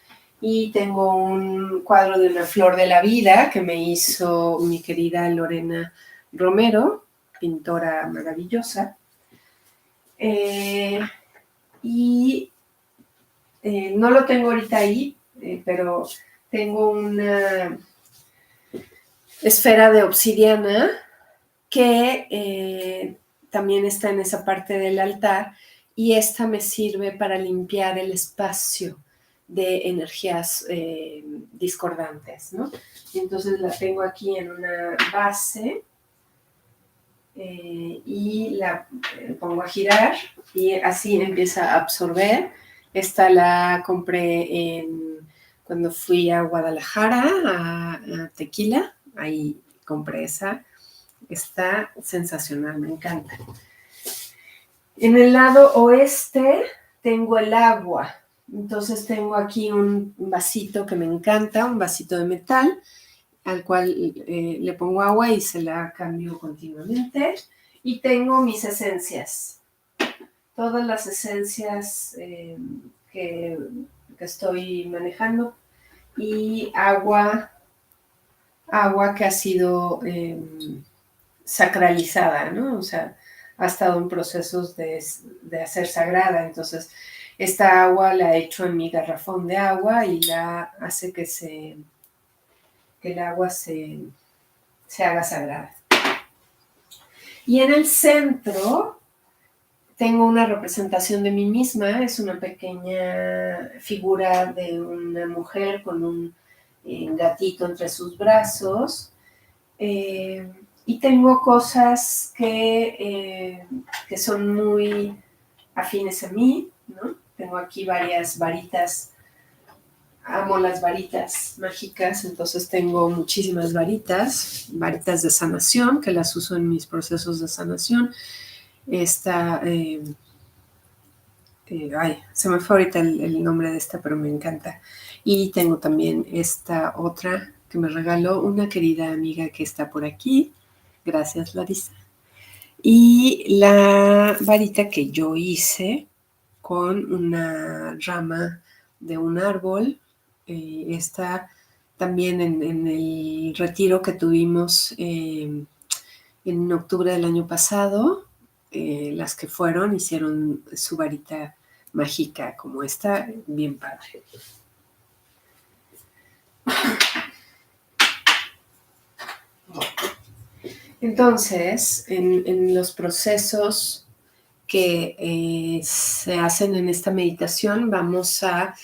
Speaker 1: Y tengo un cuadro de una flor de la vida que me hizo mi querida Lorena Romero, pintora maravillosa. Y no lo tengo ahorita ahí, pero tengo una esfera de obsidiana que también está en esa parte del altar, y esta me sirve para limpiar el espacio de energías discordantes, ¿no? Entonces la tengo aquí en una base y la pongo a girar y así empieza a absorber. Esta la compré cuando fui a Guadalajara, a Tequila, ahí compré esa. Está sensacional, me encanta. En el lado oeste tengo el agua. Entonces tengo aquí un vasito que me encanta, un vasito de metal, al cual le pongo agua y se la cambio continuamente. Y tengo mis esencias. Todas las esencias que estoy manejando. Y agua que ha sido sacralizada, ¿no? O sea, ha estado en procesos de hacer sagrada. Entonces, esta agua la he hecho en mi garrafón de agua y la hace que el agua se haga sagrada. Y en el centro tengo una representación de mí misma. Es una pequeña figura de una mujer con un gatito entre sus brazos. Y tengo cosas que son muy afines a mí, ¿no? Tengo aquí varias varitas. Amo las varitas mágicas, entonces tengo muchísimas varitas de sanación, que las uso en mis procesos de sanación. Esta, se me fue ahorita el nombre de esta, pero me encanta. Y tengo también esta otra que me regaló una querida amiga que está por aquí. Gracias, Larisa. Y la varita que yo hice con una rama de un árbol. Está también en el retiro que tuvimos en octubre del año pasado. Las que fueron hicieron su varita mágica como esta, bien padre. Entonces, en los procesos que se hacen en esta meditación, vamos a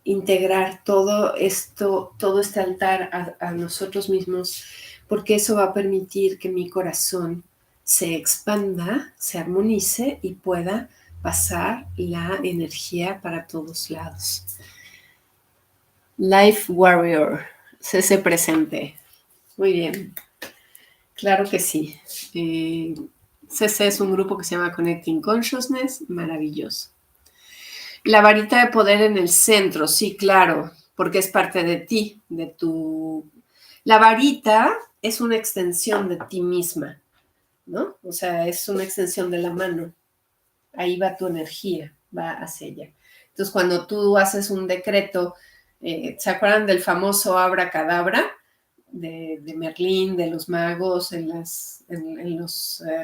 Speaker 1: integrar todo esto, todo este altar a nosotros mismos, porque eso va a permitir que mi corazón se expanda, se armonice y pueda pasar la energía para todos lados. Life Warrior, CC presente. Muy bien, claro que sí. CC es un grupo que se llama Connecting Consciousness, maravilloso. La varita de poder en el centro, sí, claro, porque es parte de ti, de tu... La varita es una extensión de ti misma, ¿no? O sea, es una extensión de la mano. Ahí va tu energía, va hacia allá. Entonces, cuando tú haces un decreto, ¿se acuerdan del famoso abracadabra de Merlín, de los magos en las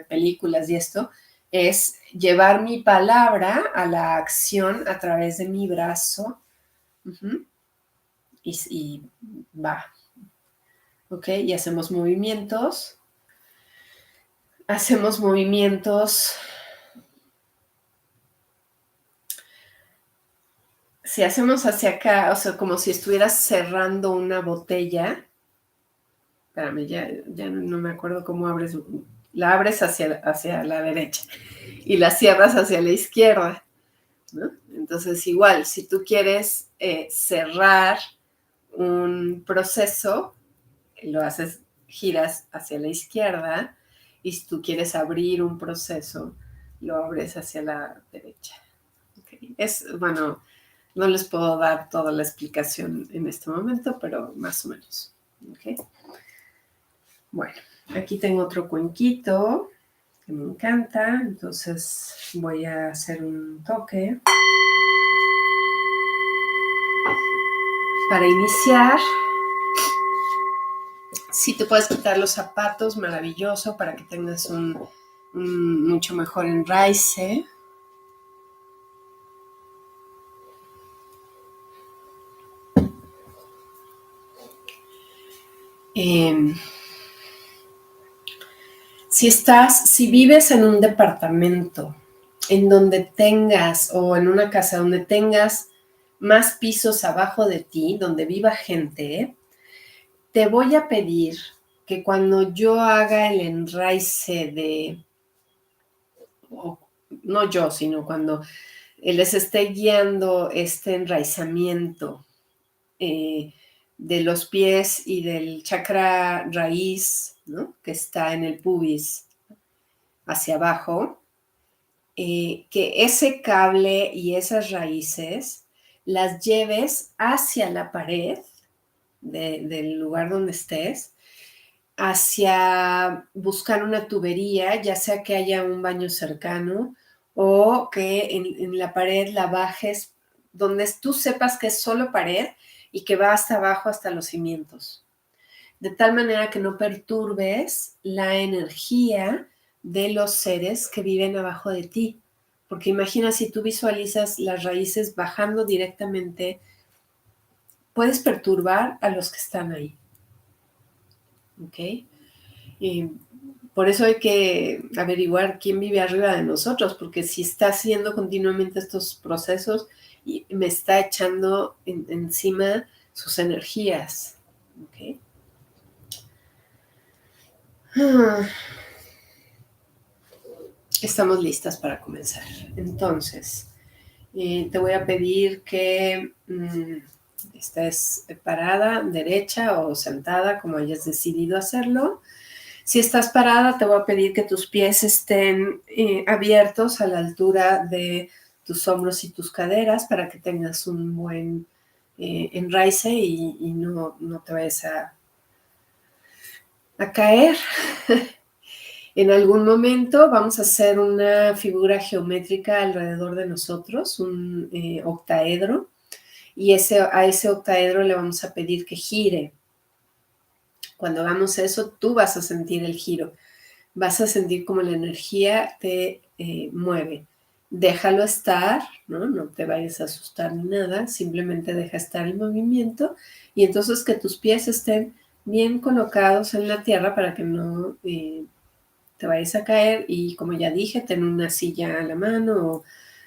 Speaker 1: películas y esto? Es llevar mi palabra a la acción a través de mi brazo. Y va. ¿Ok? Y hacemos movimientos. hacemos movimientos. Si hacemos hacia acá, o sea, como si estuvieras cerrando una botella. Espérame, ya no me acuerdo cómo abres. La abres hacia la derecha y la cierras hacia la izquierda, ¿no? Entonces, igual, si tú quieres cerrar un proceso, lo haces, giras hacia la izquierda, y si tú quieres abrir un proceso, lo abres hacia la derecha. Okay. Bueno, no les puedo dar toda la explicación en este momento, pero más o menos. Okay. Bueno, aquí tengo otro cuenquito que me encanta, entonces voy a hacer un toque. Para iniciar, si te puedes quitar los zapatos, maravilloso, para que tengas un mucho mejor enraice. Si vives en un departamento en donde tengas, o en una casa donde tengas más pisos abajo de ti, donde viva gente, te voy a pedir que cuando yo haga el enraice no yo, sino cuando les esté guiando este enraizamiento de los pies y del chakra raíz, ¿no?, que está en el pubis hacia abajo, que ese cable y esas raíces las lleves hacia la pared del lugar donde estés, hacia buscar una tubería, ya sea que haya un baño cercano o que en la pared la bajes donde tú sepas que es solo pared y que va hasta abajo, hasta los cimientos, de tal manera que no perturbes la energía de los seres que viven abajo de ti. Porque imagina, si tú visualizas las raíces bajando directamente, puedes perturbar a los que están ahí. ¿Ok? Y por eso hay que averiguar quién vive arriba de nosotros, porque si está haciendo continuamente estos procesos, y me está echando encima sus energías. ¿Ok? Estamos listas para comenzar. Entonces, te voy a pedir que estés parada, derecha o sentada, como hayas decidido hacerlo. Si estás parada, te voy a pedir que tus pies estén abiertos a la altura de tus hombros y tus caderas, para que tengas un buen enraice y no te vayas a caer. En algún momento vamos a hacer una figura geométrica alrededor de nosotros, un octaedro, y a ese octaedro le vamos a pedir que gire. Cuando hagamos eso, tú vas a sentir el giro. Vas a sentir como la energía te mueve. Déjalo estar, ¿no? No te vayas a asustar ni nada, simplemente deja estar el movimiento, y entonces que tus pies estén bien colocados en la tierra para que no te vayas a caer. Y como ya dije, ten una silla a la mano o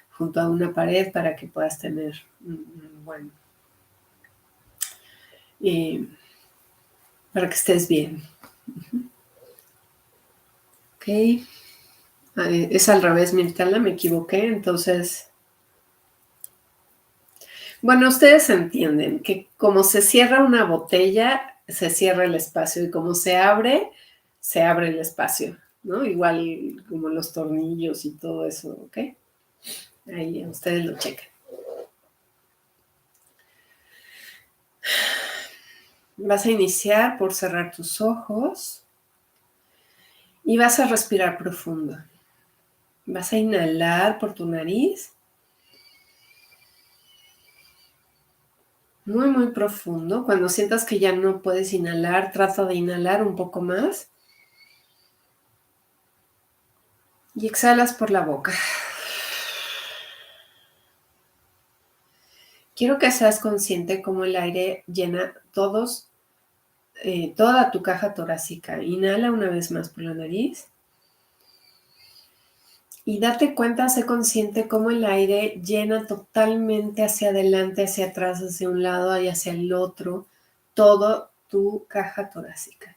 Speaker 1: junto a una pared para que puedas tener bueno, para que estés bien. Ok. Es al revés, Mirtala, me equivoqué. Entonces, bueno, ustedes entienden que como se cierra una botella, se cierra el espacio, y como se abre el espacio, ¿no? Igual como los tornillos y todo eso, ¿ok? Ahí ustedes lo checan. Vas a iniciar por cerrar tus ojos y vas a respirar profundo. Vas a inhalar por tu nariz, muy, muy profundo. Cuando sientas que ya no puedes inhalar, trata de inhalar un poco más. Y exhalas por la boca. Quiero que seas consciente cómo el aire llena toda tu caja torácica. Inhala una vez más por la nariz. Y date cuenta, sé consciente cómo el aire llena totalmente hacia adelante, hacia atrás, hacia un lado y hacia el otro, todo tu caja torácica.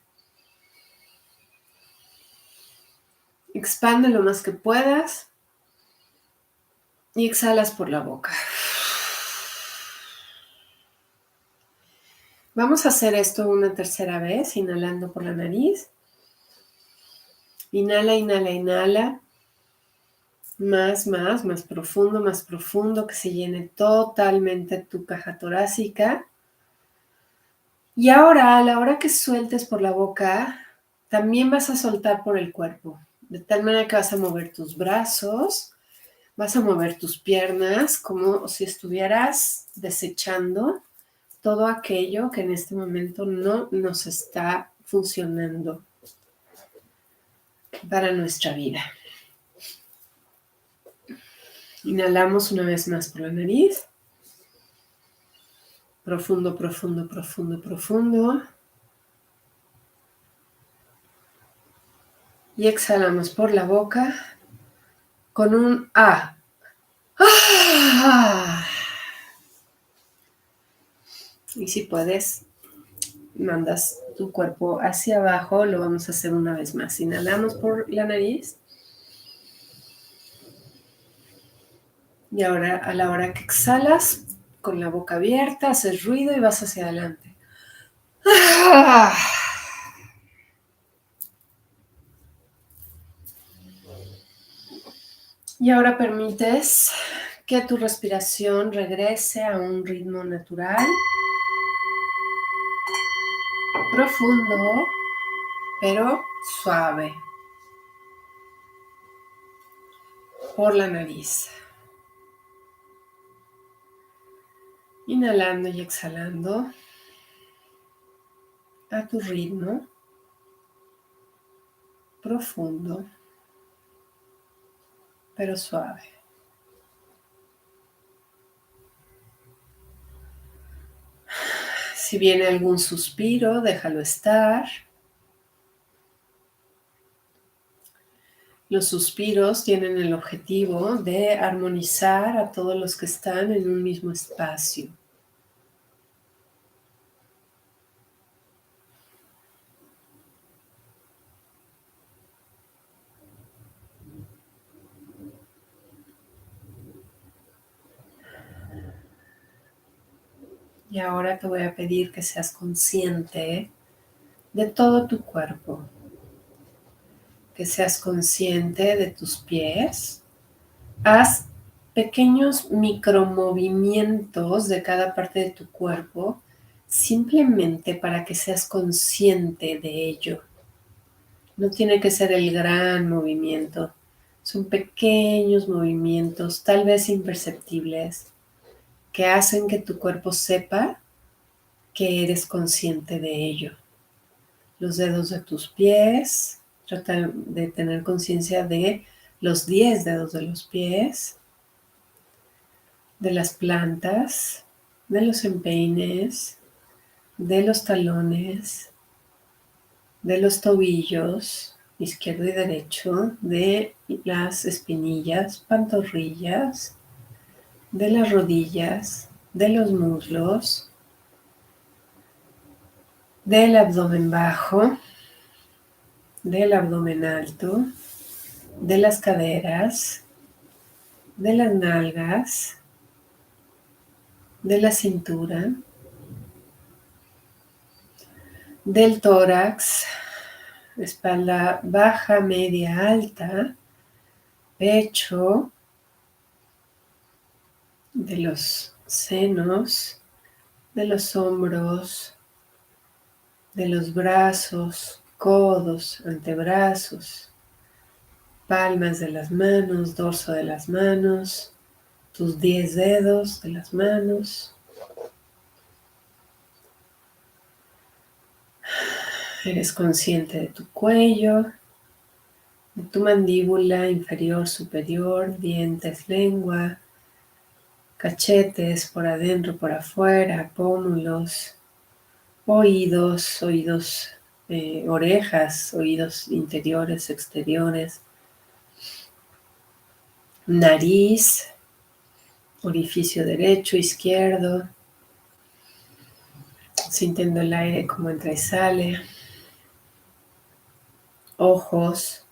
Speaker 1: Expande lo más que puedas y exhalas por la boca. Vamos a hacer esto una tercera vez, inhalando por la nariz. Inhala, inhala, inhala. Más profundo, que se llene totalmente tu caja torácica. Y ahora, a la hora que sueltes por la boca, también vas a soltar por el cuerpo. De tal manera que vas a mover tus brazos, vas a mover tus piernas, como si estuvieras desechando todo aquello que en este momento no nos está funcionando para nuestra vida. Inhalamos una vez más por la nariz. Profundo, profundo, profundo, profundo. Y exhalamos por la boca con un A. Y si puedes, mandas tu cuerpo hacia abajo. Lo vamos a hacer una vez más. Inhalamos por la nariz. Y ahora, a la hora que exhalas, con la boca abierta, haces ruido y vas hacia adelante. Y ahora permites que tu respiración regrese a un ritmo natural, profundo, pero suave, por la nariz. Inhalando y exhalando a tu ritmo, profundo, pero suave. Si viene algún suspiro, déjalo estar. Los suspiros tienen el objetivo de armonizar a todos los que están en un mismo espacio. Y ahora te voy a pedir que seas consciente de todo tu cuerpo, que seas consciente de tus pies. Haz pequeños micromovimientos de cada parte de tu cuerpo, simplemente para que seas consciente de ello. No tiene que ser el gran movimiento, son pequeños movimientos, tal vez imperceptibles, que hacen que tu cuerpo sepa que eres consciente de ello. Los dedos de tus pies, trata de tener conciencia de los 10 dedos de los pies, de las plantas, de los empeines, de los talones, de los tobillos, izquierdo y derecho, de las espinillas, pantorrillas, de las rodillas, de los muslos, del abdomen bajo, del abdomen alto, de las caderas, de las nalgas, de la cintura, del tórax, espalda baja, media, alta, pecho, de los senos, de los hombros, de los brazos, codos, antebrazos, palmas de las manos, dorso de las manos, tus 10 dedos de las manos. Eres consciente de tu cuello, de tu mandíbula inferior, superior, dientes, lengua, cachetes por adentro, por afuera, pómulos, oídos, orejas, oídos interiores, exteriores, Nariz, orificio derecho, izquierdo, sintiendo el aire como entra y sale. Ojos,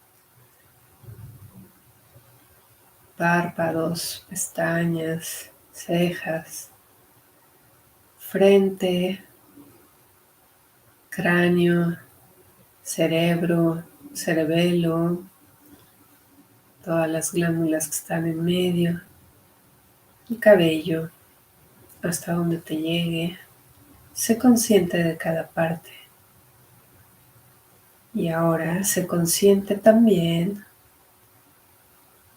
Speaker 1: párpados, pestañas, cejas, frente, cráneo, cerebro, cerebelo, todas las glándulas que están en medio, el cabello, hasta donde te llegue. Sé consciente de cada parte. Y ahora sé consciente también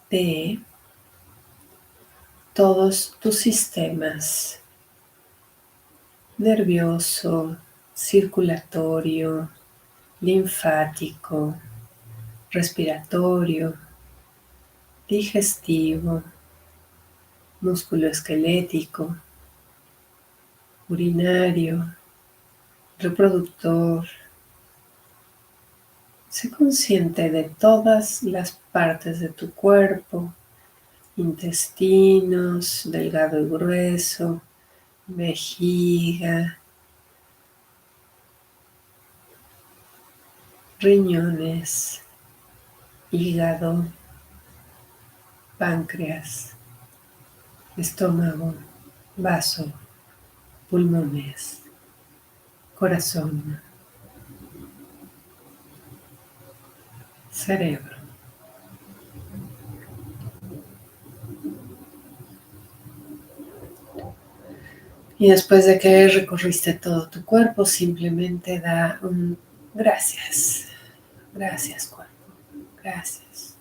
Speaker 1: de todos tus sistemas: nervioso, circulatorio, linfático, respiratorio, digestivo, musculoesquelético, urinario, reproductor. Sé consciente de todas las partes de tu cuerpo: intestinos, delgado y grueso, vejiga, riñones, hígado, páncreas, estómago, vaso, pulmones, corazón, cerebro. Y después de que recorriste todo tu cuerpo, simplemente da un gracias. Gracias, cuerpo. Gracias.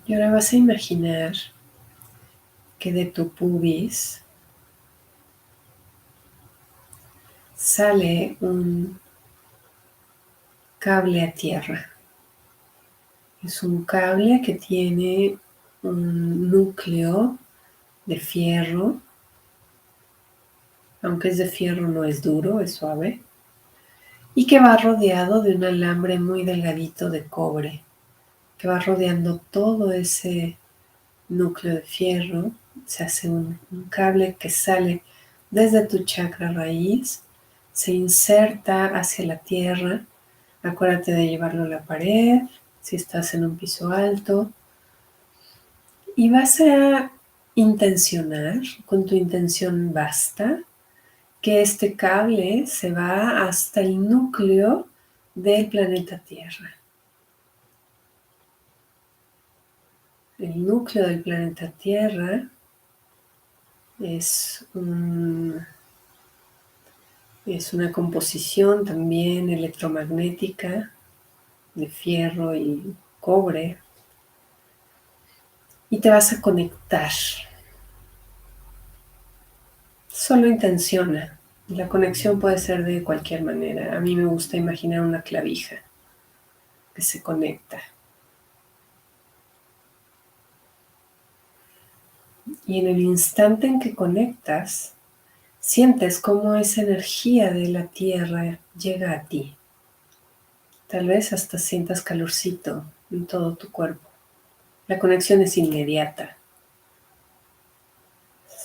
Speaker 1: Y ahora vas a imaginar que de tu pubis sale un cable a tierra. Es un cable que tiene un núcleo de fierro. Aunque es de fierro, no es duro, es suave. Y que va rodeado de un alambre muy delgadito de cobre, que va rodeando todo ese núcleo de fierro. Se hace un cable que sale desde tu chakra raíz, se inserta hacia la tierra. Acuérdate de llevarlo a la pared, si estás en un piso alto. Y vas a intencionar, con tu intención basta, que este cable se va hasta el núcleo del planeta Tierra. El núcleo del planeta Tierra es una composición también electromagnética de fierro y cobre. Y te vas a conectar. Solo intenciona. La conexión puede ser de cualquier manera. A mí me gusta imaginar una clavija que se conecta. Y en el instante en que conectas, sientes cómo esa energía de la tierra llega a ti. Tal vez hasta sientas calorcito en todo tu cuerpo. La conexión es inmediata.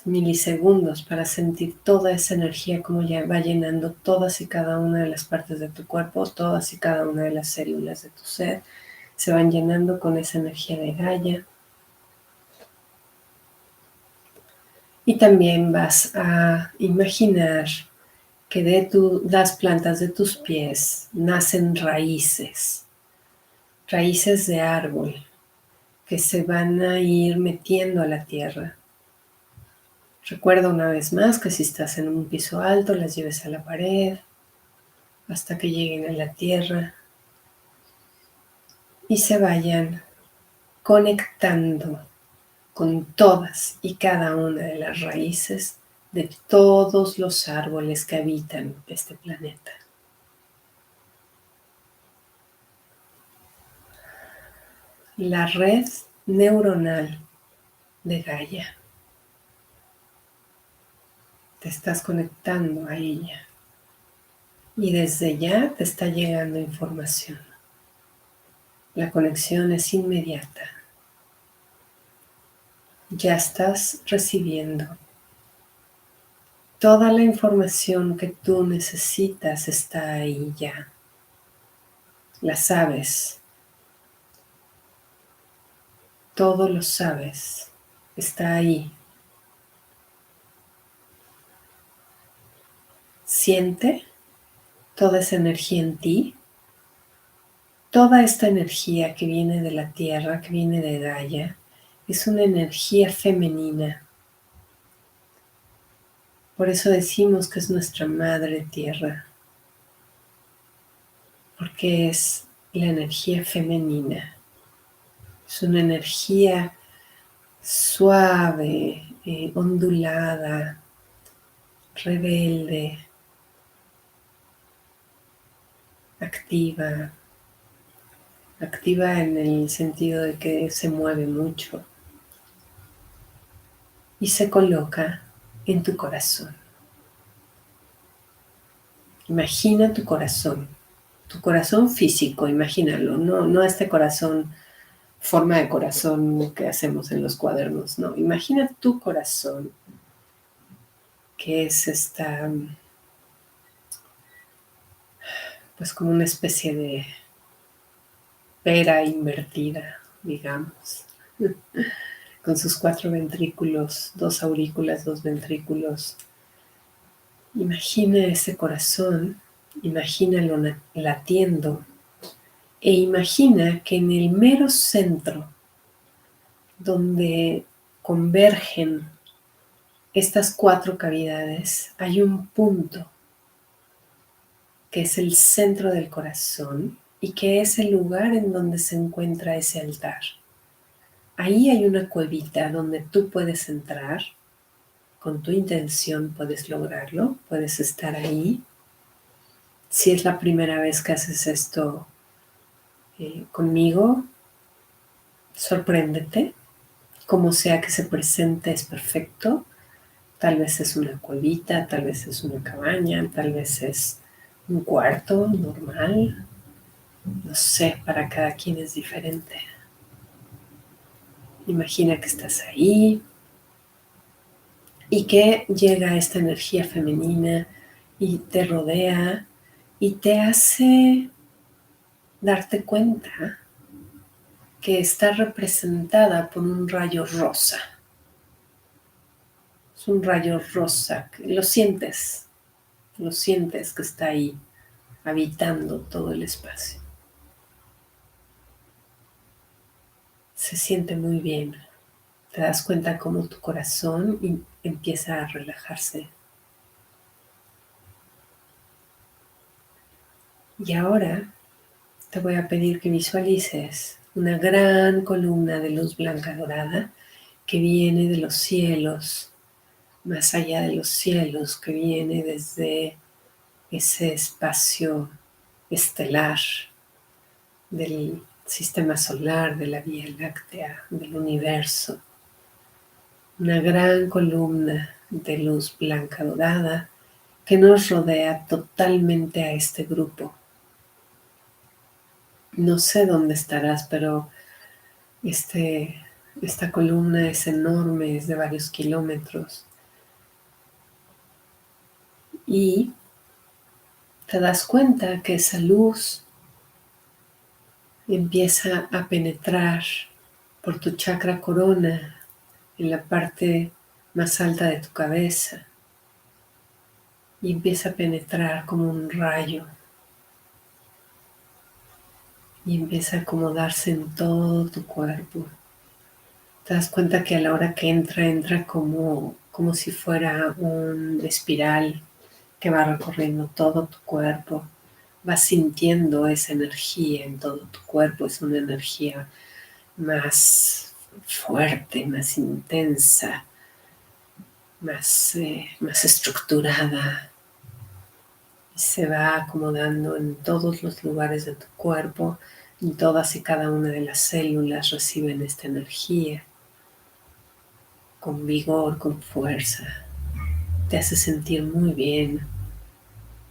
Speaker 1: Milisegundos para sentir toda esa energía como ya va llenando todas y cada una de las partes de tu cuerpo, todas y cada una de las células de tu ser, se van llenando con esa energía de Gaia. Y también vas a imaginar que de las plantas de tus pies nacen raíces, raíces de árbol que se van a ir metiendo a la tierra. Recuerda una vez más que si estás en un piso alto, las lleves a la pared hasta que lleguen a la tierra y se vayan conectando con todas y cada una de las raíces de todos los árboles que habitan este planeta. La red neuronal de Gaia. Te estás conectando a ella. Y desde ya te está llegando información. La conexión es inmediata. Ya estás recibiendo toda la información que tú necesitas, está ahí ya. La sabes. Todo lo sabes. Está ahí. Siente toda esa energía en ti. Toda esta energía que viene de la tierra, que viene de Gaia, es una energía femenina. Por eso decimos que es nuestra madre tierra, porque es la energía femenina. Es una energía suave, ondulada, rebelde, activa. Activa en el sentido de que se mueve mucho y se coloca en tu corazón. Imagina tu corazón físico, imagínalo, no este corazón, forma de corazón que hacemos en los cuadernos, no, imagina tu corazón, que es esta, pues como una especie de pera invertida, digamos, con sus 4 ventrículos, 2 aurículas, 2 ventrículos. Imagina ese corazón, imagínalo latiendo e imagina que en el mero centro, donde convergen estas 4 cavidades, hay un punto que es el centro del corazón y que es el lugar en donde se encuentra ese altar. Ahí hay una cuevita donde tú puedes entrar, con tu intención puedes lograrlo, puedes estar ahí. Si es la primera vez que haces esto conmigo, sorpréndete, como sea que se presente es perfecto. Tal vez es una cuevita, tal vez es una cabaña, tal vez es un cuarto normal. No sé, para cada quien es diferente. Imagina que estás ahí y que llega esta energía femenina y te rodea y te hace darte cuenta que está representada por un rayo rosa. Es un rayo rosa, lo sientes que está ahí habitando todo el espacio. Se siente muy bien. Te das cuenta cómo tu corazón empieza a relajarse. Y ahora te voy a pedir que visualices una gran columna de luz blanca dorada que viene de los cielos, más allá de los cielos, que viene desde ese espacio estelar del sistema solar, de la Vía Láctea, del universo. Una gran columna de luz blanca dorada que nos rodea totalmente a este grupo. No sé dónde estarás, pero esta columna es enorme, es de varios kilómetros. Y te das cuenta que esa luz empieza a penetrar por tu chakra corona en la parte más alta de tu cabeza y empieza a penetrar como un rayo y empieza a acomodarse en todo tu cuerpo. Te das cuenta que a la hora que entra como si fuera un espiral que va recorriendo todo tu cuerpo. Vas sintiendo esa energía en todo tu cuerpo, es una energía más fuerte, más intensa, más estructurada. Y se va acomodando en todos los lugares de tu cuerpo, y todas y cada una de las células reciben esta energía con vigor, con fuerza. Te hace sentir muy bien,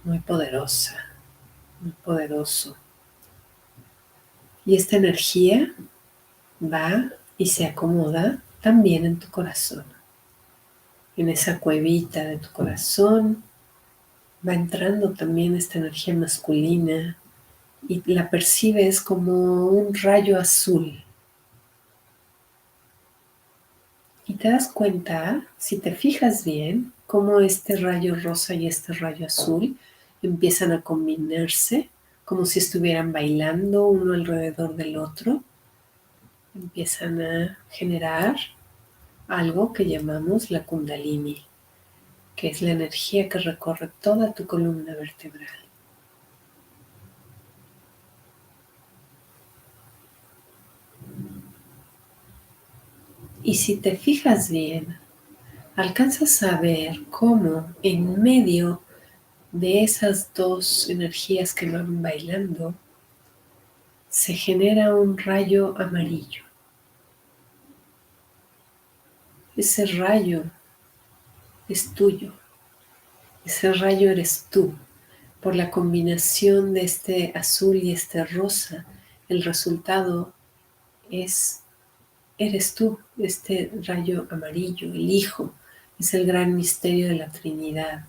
Speaker 1: muy poderosa, muy poderoso. Y esta energía va y se acomoda también en tu corazón. En esa cuevita de tu corazón va entrando también esta energía masculina y la percibes como un rayo azul. Y te das cuenta, si te fijas bien, cómo este rayo rosa y este rayo azul empiezan a combinarse como si estuvieran bailando uno alrededor del otro. Empiezan a generar algo que llamamos la Kundalini, que es la energía que recorre toda tu columna vertebral. Y si te fijas bien, alcanzas a ver cómo en medio de esas dos energías que van bailando se genera un rayo amarillo. Ese rayo es tuyo, ese rayo eres tú. Por la combinación de este azul y este rosa, el resultado eres tú, este rayo amarillo, el Hijo, es el gran misterio de la Trinidad,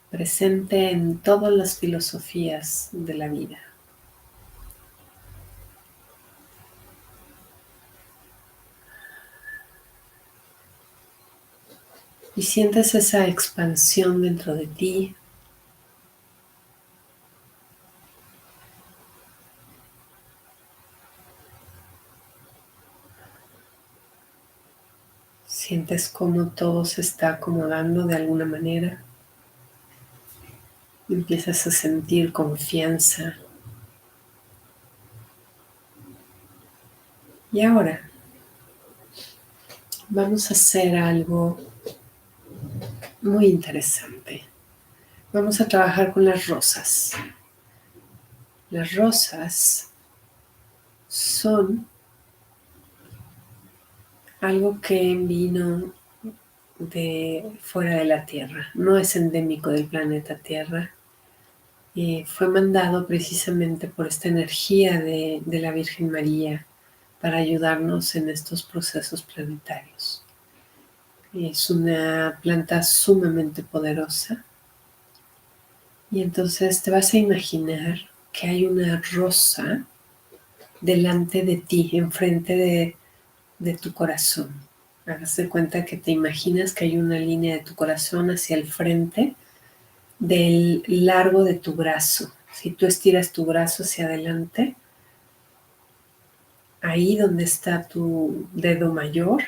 Speaker 1: presente en todas las filosofías de la vida. Y sientes esa expansión dentro de ti. Sientes cómo todo se está acomodando de alguna manera. Empiezas a sentir confianza. Y ahora vamos a hacer algo muy interesante. Vamos a trabajar con las rosas. Las rosas son algo que vino de fuera de la Tierra. No es endémico del planeta Tierra. Fue mandado precisamente por esta energía de la Virgen María para ayudarnos en estos procesos planetarios. Es una planta sumamente poderosa. Y entonces te vas a imaginar que hay una rosa delante de ti, enfrente de tu corazón. Hagas de cuenta que te imaginas que hay una línea de tu corazón hacia el frente del largo de tu brazo. Si tú estiras tu brazo hacia adelante, ahí donde está tu dedo mayor,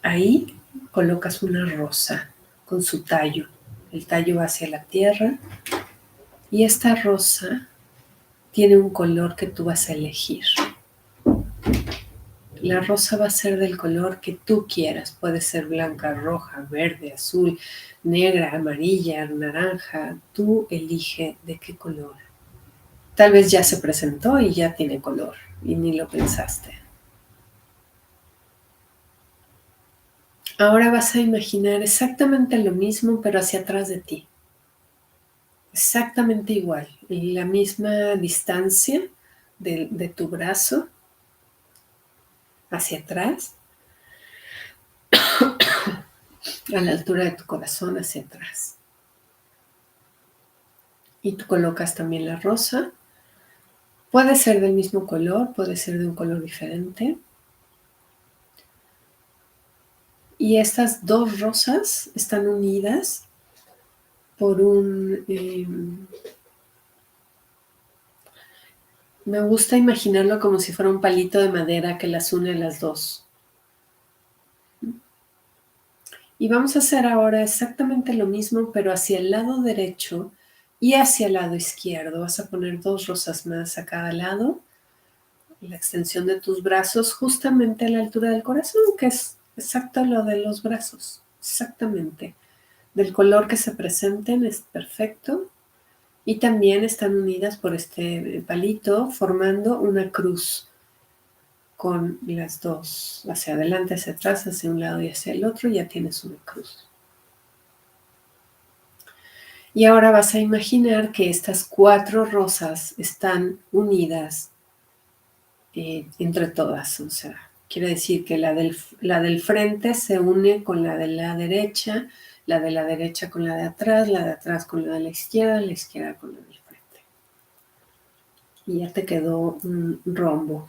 Speaker 1: ahí colocas una rosa con su tallo. El tallo va hacia la tierra y esta rosa tiene un color que tú vas a elegir. La rosa va a ser del color que tú quieras. Puede ser blanca, roja, verde, azul, negra, amarilla, naranja. Tú elige de qué color. Tal vez ya se presentó y ya tiene color y ni lo pensaste. Ahora vas a imaginar exactamente lo mismo, pero hacia atrás de ti. Exactamente igual, la misma distancia de tu brazo hacia atrás, a la altura de tu corazón hacia atrás. Y tú colocas también la rosa. Puede ser del mismo color, puede ser de un color diferente. Y estas dos rosas están unidas por un... me gusta imaginarlo como si fuera un palito de madera que las une a las dos. Y vamos a hacer ahora exactamente lo mismo, pero hacia el lado derecho y hacia el lado izquierdo. Vas a poner dos rosas más a cada lado. La extensión de tus brazos justamente a la altura del corazón, que es exacto lo de los brazos. Exactamente. Del color que se presenten es perfecto. Y también están unidas por este palito formando una cruz con las dos, hacia adelante, hacia atrás, hacia un lado y hacia el otro, ya tienes una cruz. Y ahora vas a imaginar que estas 4 rosas están unidas entre todas. O sea, quiere decir que la del frente se une con la de la derecha con la de atrás con la de la izquierda con la del frente. Y ya te quedó un rombo.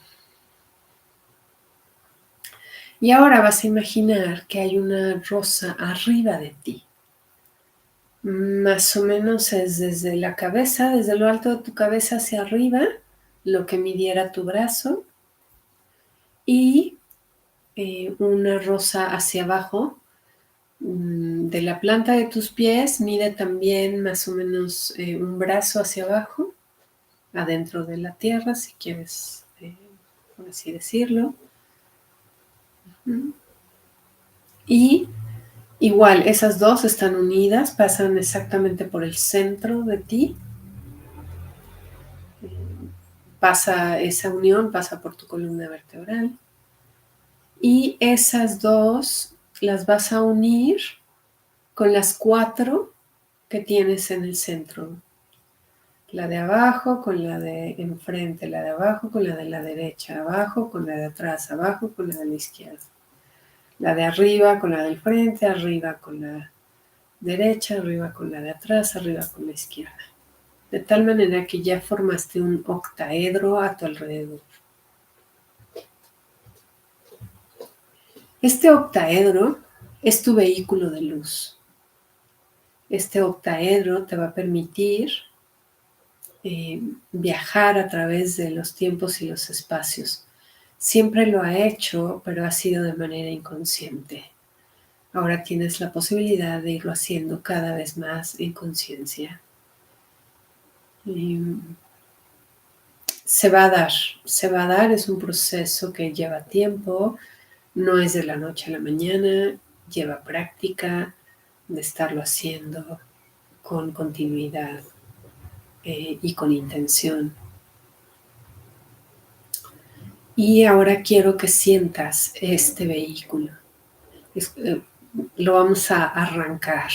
Speaker 1: Y ahora vas a imaginar que hay una rosa arriba de ti. Más o menos es desde la cabeza, desde lo alto de tu cabeza hacia arriba, lo que midiera tu brazo, y una rosa hacia abajo. De la planta de tus pies mide también más o menos un brazo hacia abajo, adentro de la tierra, si quieres, por así decirlo. Y igual, esas dos están unidas, pasan exactamente por el centro de ti. Pasa esa unión, pasa por tu columna vertebral. Y esas dos las vas a unir con las 4 que tienes en el centro. La de abajo con la de enfrente, la de abajo con la de la derecha, abajo con la de atrás, abajo con la de la izquierda. La de arriba con la del frente, arriba con la derecha, arriba con la de atrás, arriba con la izquierda. De tal manera que ya formaste un octaedro a tu alrededor. Este octaedro es tu vehículo de luz. Este octaedro te va a permitir viajar a través de los tiempos y los espacios. Siempre lo ha hecho, pero ha sido de manera inconsciente. Ahora tienes la posibilidad de irlo haciendo cada vez más en conciencia. Se va a dar, es un proceso que lleva tiempo, no es de la noche a la mañana, lleva práctica de estarlo haciendo con continuidad y con intención. Y ahora quiero que sientas este vehículo. Lo vamos a arrancar.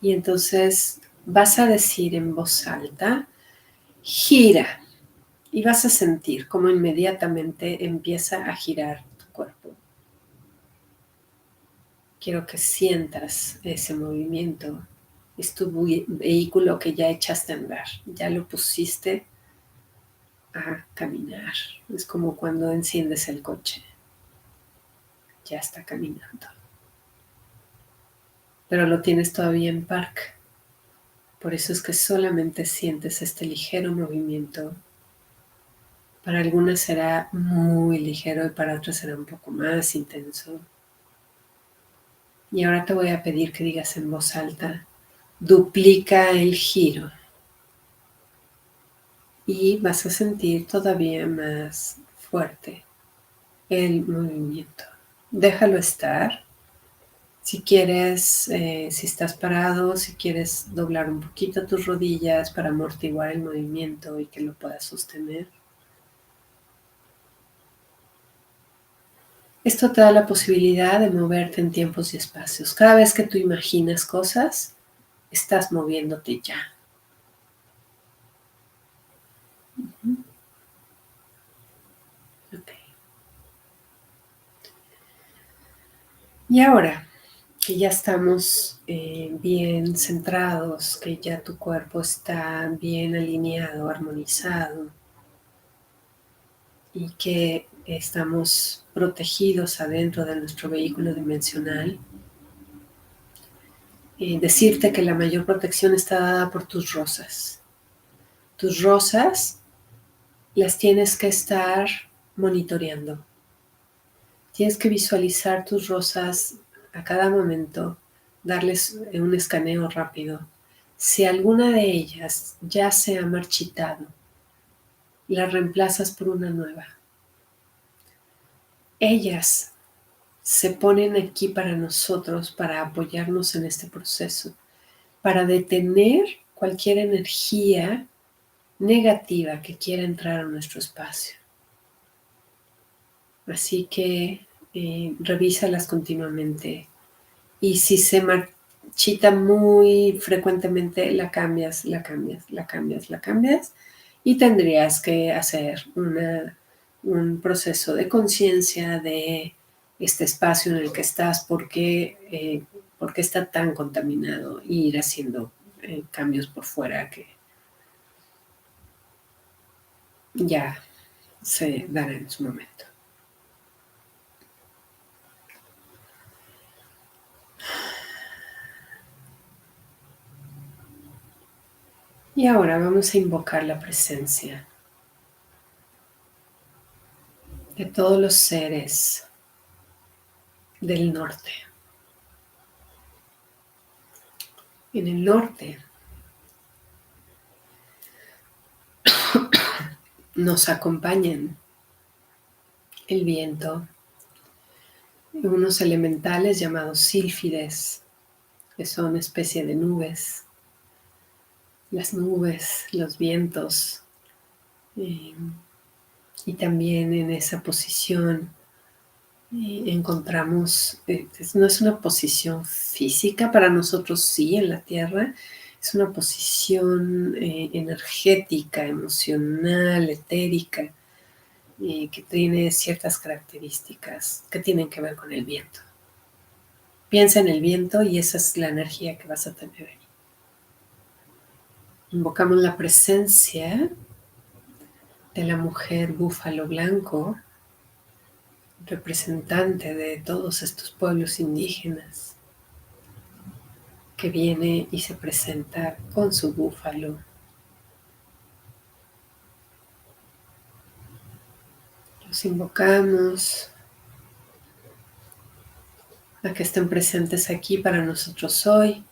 Speaker 1: Y entonces vas a decir en voz alta, gira. Y vas a sentir cómo inmediatamente empieza a girar tu cuerpo. Quiero que sientas ese movimiento. Es tu vehículo que ya echaste a andar. Ya lo pusiste a caminar. Es como cuando enciendes el coche. Ya está caminando. Pero lo tienes todavía en park. Por eso es que solamente sientes este ligero movimiento. Para algunas será muy ligero y para otras será un poco más intenso. Y ahora te voy a pedir que digas en voz alta, duplica el giro. Y vas a sentir todavía más fuerte el movimiento. Déjalo estar. Si quieres, si estás parado, si quieres doblar un poquito tus rodillas para amortiguar el movimiento y que lo puedas sostener. Esto te da la posibilidad de moverte en tiempos y espacios. Cada vez que tú imaginas cosas, estás moviéndote ya. Okay. Y ahora que ya estamos bien centrados, que ya tu cuerpo está bien alineado, armonizado y que estamos protegidos adentro de nuestro vehículo dimensional, decirte que la mayor protección está dada por tus rosas. Tus rosas las tienes que estar monitoreando. Tienes que visualizar tus rosas a cada momento, darles un escaneo rápido. Si alguna de ellas ya se ha marchitado, la reemplazas por una nueva. Ellas se ponen aquí para nosotros, para apoyarnos en este proceso, para detener cualquier energía negativa que quiera entrar a nuestro espacio. Así que revísalas continuamente. Y si se Chita muy frecuentemente la cambias, la cambias, la cambias, la cambias y tendrías que hacer un proceso de conciencia de este espacio en el que estás, por qué está tan contaminado y ir haciendo cambios por fuera que ya se dará en su momento. Y ahora vamos a invocar la presencia de todos los seres del norte. En el norte nos acompañan el viento y unos elementales llamados sílfides, que son especie de nubes. Las nubes, los vientos, eh, y también en esa posición encontramos, no es una posición física, para nosotros sí en la Tierra, es una posición energética, emocional, etérica, que tiene ciertas características que tienen que ver con el viento. Piensa en el viento y esa es la energía que vas a tener ahí. Invocamos la presencia de la mujer búfalo blanco, representante de todos estos pueblos indígenas, que viene y se presenta con su búfalo. Los invocamos a que estén presentes aquí para nosotros hoy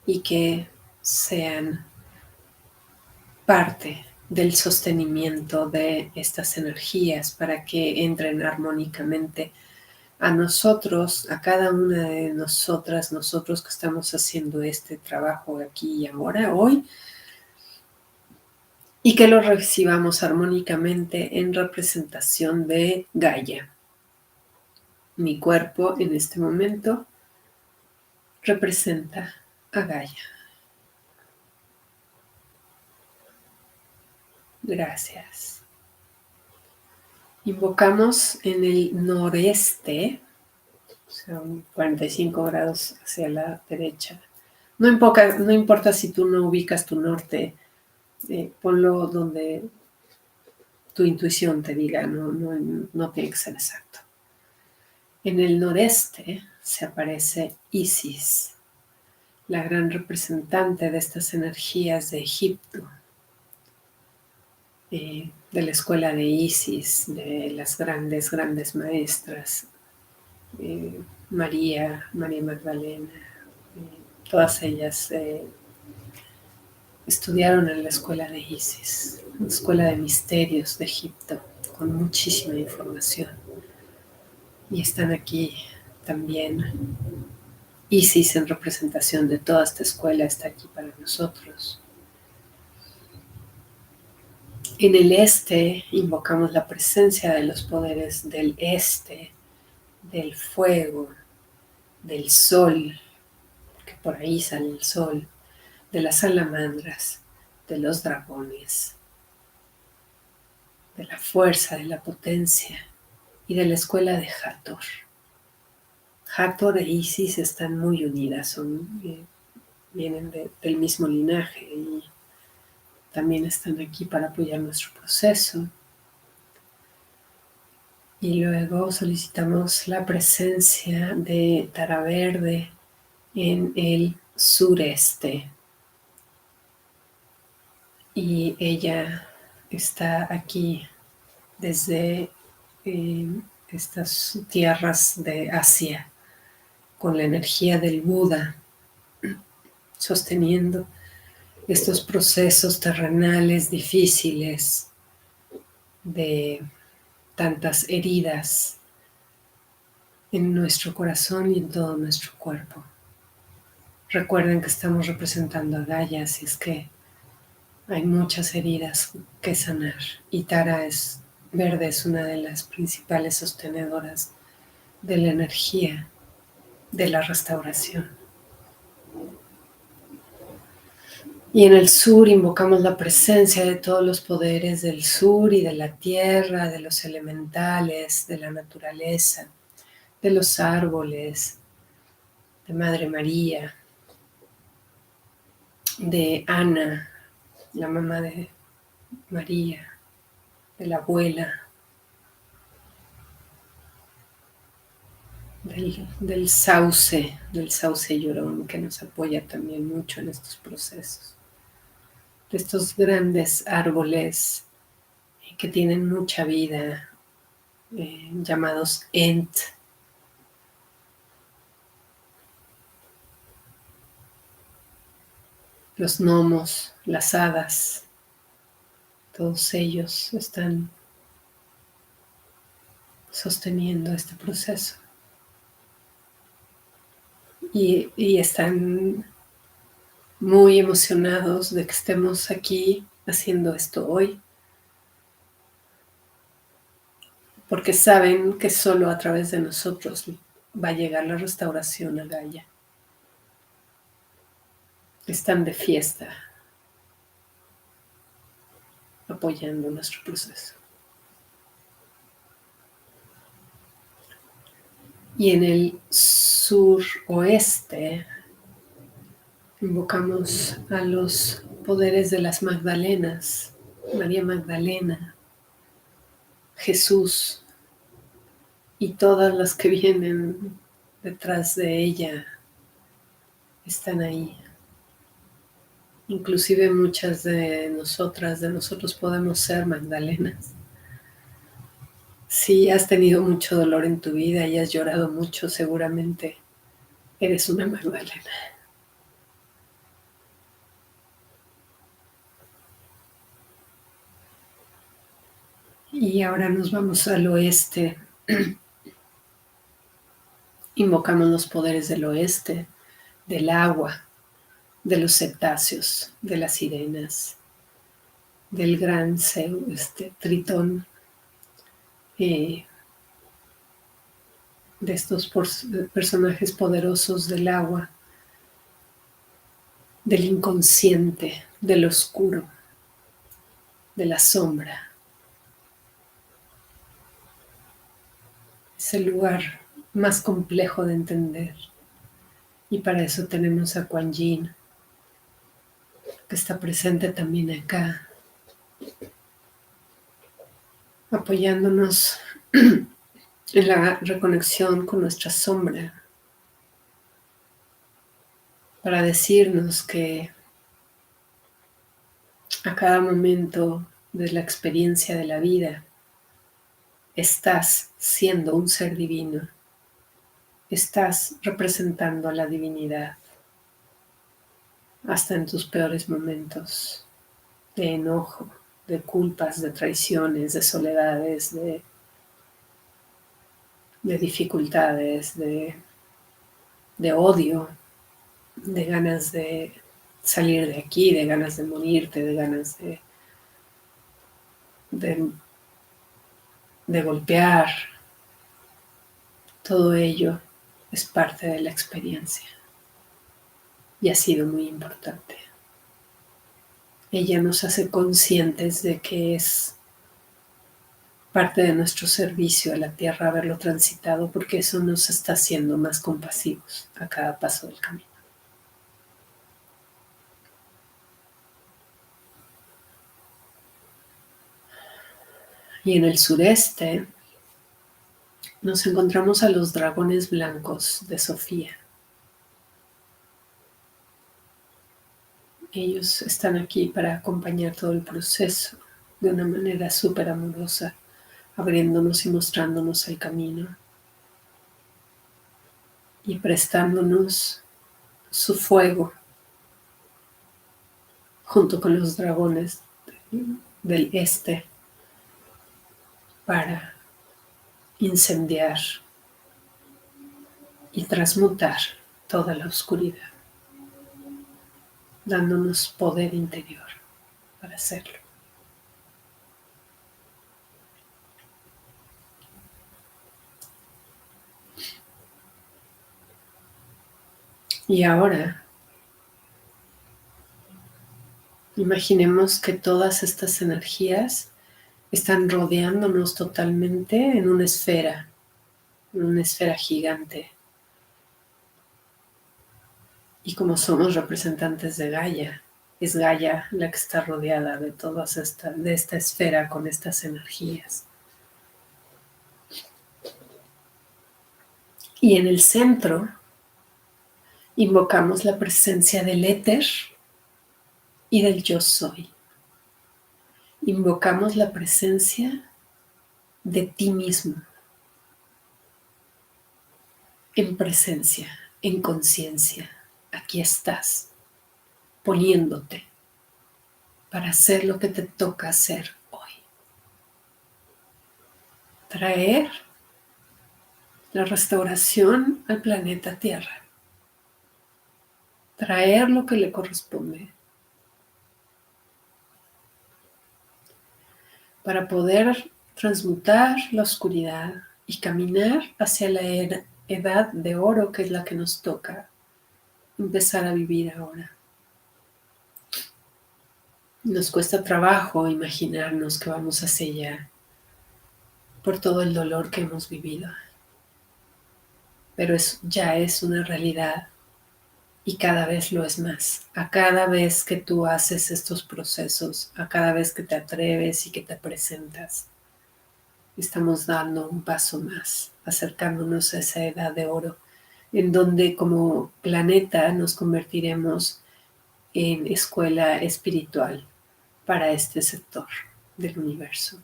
Speaker 1: y que sean parte del sostenimiento de estas energías para que entren armónicamente a nosotros, a cada una de nosotras, nosotros que estamos haciendo este trabajo aquí y ahora, hoy, y que lo recibamos armónicamente en representación de Gaia. Mi cuerpo en este momento representa a Gaia. Gracias. Invocamos en el noreste, o sea, 45 grados hacia la derecha. No importa si tú no ubicas tu norte, ponlo donde tu intuición te diga, no tiene que ser exacto. En el noreste se aparece Isis, la gran representante de estas energías de Egipto, de la escuela de Isis, de las grandes, grandes maestras, María Magdalena, todas ellas estudiaron en la escuela de Isis, la escuela de misterios de Egipto, con muchísima información. Y están aquí también. Isis, en representación de toda esta escuela, está aquí para nosotros. En el este invocamos la presencia de los poderes del este, del fuego, del sol, que por ahí sale el sol, de las salamandras, de los dragones, de la fuerza, de la potencia y de la escuela de Hathor. Hathor e Isis están muy unidas, vienen del mismo linaje y también están aquí para apoyar nuestro proceso. Y luego solicitamos la presencia de Tara Verde en el sureste. Y ella está aquí desde estas tierras de Asia, con la energía del Buda, sosteniendo estos procesos terrenales difíciles de tantas heridas en nuestro corazón y en todo nuestro cuerpo. Recuerden que estamos representando a Gaia, así es que hay muchas heridas que sanar. Y Tara Verde es una de las principales sostenedoras de la energía de la restauración. Y en el sur invocamos la presencia de todos los poderes del sur y de la tierra, de los elementales, de la naturaleza, de los árboles, de Madre María, de Ana, la mamá de María, de la abuela, del sauce llorón que nos apoya también mucho en estos procesos, de estos grandes árboles que tienen mucha vida, llamados Ent, los gnomos, las hadas, todos ellos están sosteniendo este proceso y están muy emocionados de que estemos aquí haciendo esto hoy, porque saben que solo a través de nosotros va a llegar la restauración a Gaia. Están de fiesta apoyando nuestro proceso. Y en el suroeste invocamos a los poderes de las Magdalenas, María Magdalena, Jesús y todas las que vienen detrás de ella están ahí. Inclusive muchas de nosotros podemos ser Magdalenas. Si has tenido mucho dolor en tu vida y has llorado mucho, seguramente eres una Magdalena. Y ahora nos vamos al oeste. Invocamos los poderes del oeste, del agua, de los cetáceos, de las sirenas, del gran Tritón, de estos personajes poderosos del agua, del inconsciente, del oscuro, de la sombra. Es el lugar más complejo de entender. Y para eso tenemos a Kuan Yin, que está presente también acá, apoyándonos en la reconexión con nuestra sombra, para decirnos que a cada momento de la experiencia de la vida estás siendo un ser divino, estás representando a la divinidad, hasta en tus peores momentos de enojo, de culpas, de traiciones, de soledades, de dificultades, de odio, de ganas de salir de aquí, de ganas de morirte, de ganas de golpear. Todo ello es parte de la experiencia y ha sido muy importante. Ella nos hace conscientes de que es parte de nuestro servicio a la tierra haberlo transitado, porque eso nos está haciendo más compasivos a cada paso del camino. Y en el sureste nos encontramos a los dragones blancos de Sofía. Ellos están aquí para acompañar todo el proceso de una manera súper amorosa, abriéndonos y mostrándonos el camino y prestándonos su fuego junto con los dragones del este para incendiar y transmutar toda la oscuridad, dándonos poder interior para hacerlo. Y ahora, imaginemos que todas estas energías están rodeándonos totalmente en una esfera gigante. Y como somos representantes de Gaia, es Gaia la que está rodeada de de esta esfera con estas energías. Y en el centro invocamos la presencia del éter y del yo soy. Invocamos la presencia de ti mismo, en presencia, en conciencia. Aquí estás, poniéndote para hacer lo que te toca hacer hoy. Traer la restauración al planeta Tierra. Traer lo que le corresponde para poder transmutar la oscuridad y caminar hacia la edad de oro, que es la que nos toca empezar a vivir ahora. Nos cuesta trabajo imaginarnos que vamos hacia allá por todo el dolor que hemos vivido, pero ya es una realidad y cada vez lo es más. A cada vez que tú haces estos procesos, a cada vez que te atreves y que te presentas, estamos dando un paso más, acercándonos a esa edad de oro, en donde como planeta nos convertiremos en escuela espiritual para este sector del universo.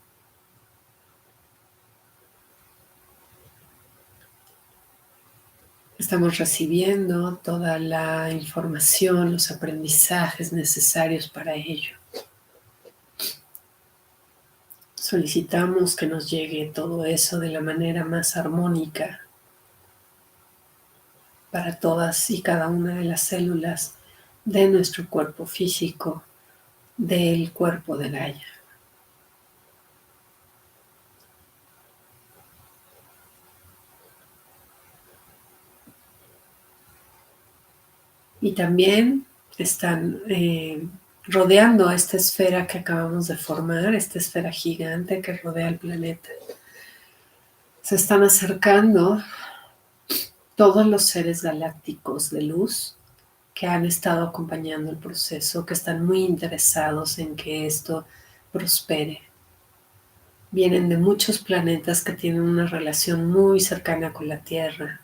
Speaker 1: Estamos recibiendo toda la información, los aprendizajes necesarios para ello. Solicitamos que nos llegue todo eso de la manera más armónica para todas y cada una de las células de nuestro cuerpo físico, del cuerpo de Gaia. Y también están rodeando a esta esfera que acabamos de formar, esta esfera gigante que rodea el planeta. Se están acercando todos los seres galácticos de luz que han estado acompañando el proceso, que están muy interesados en que esto prospere. Vienen de muchos planetas que tienen una relación muy cercana con la Tierra.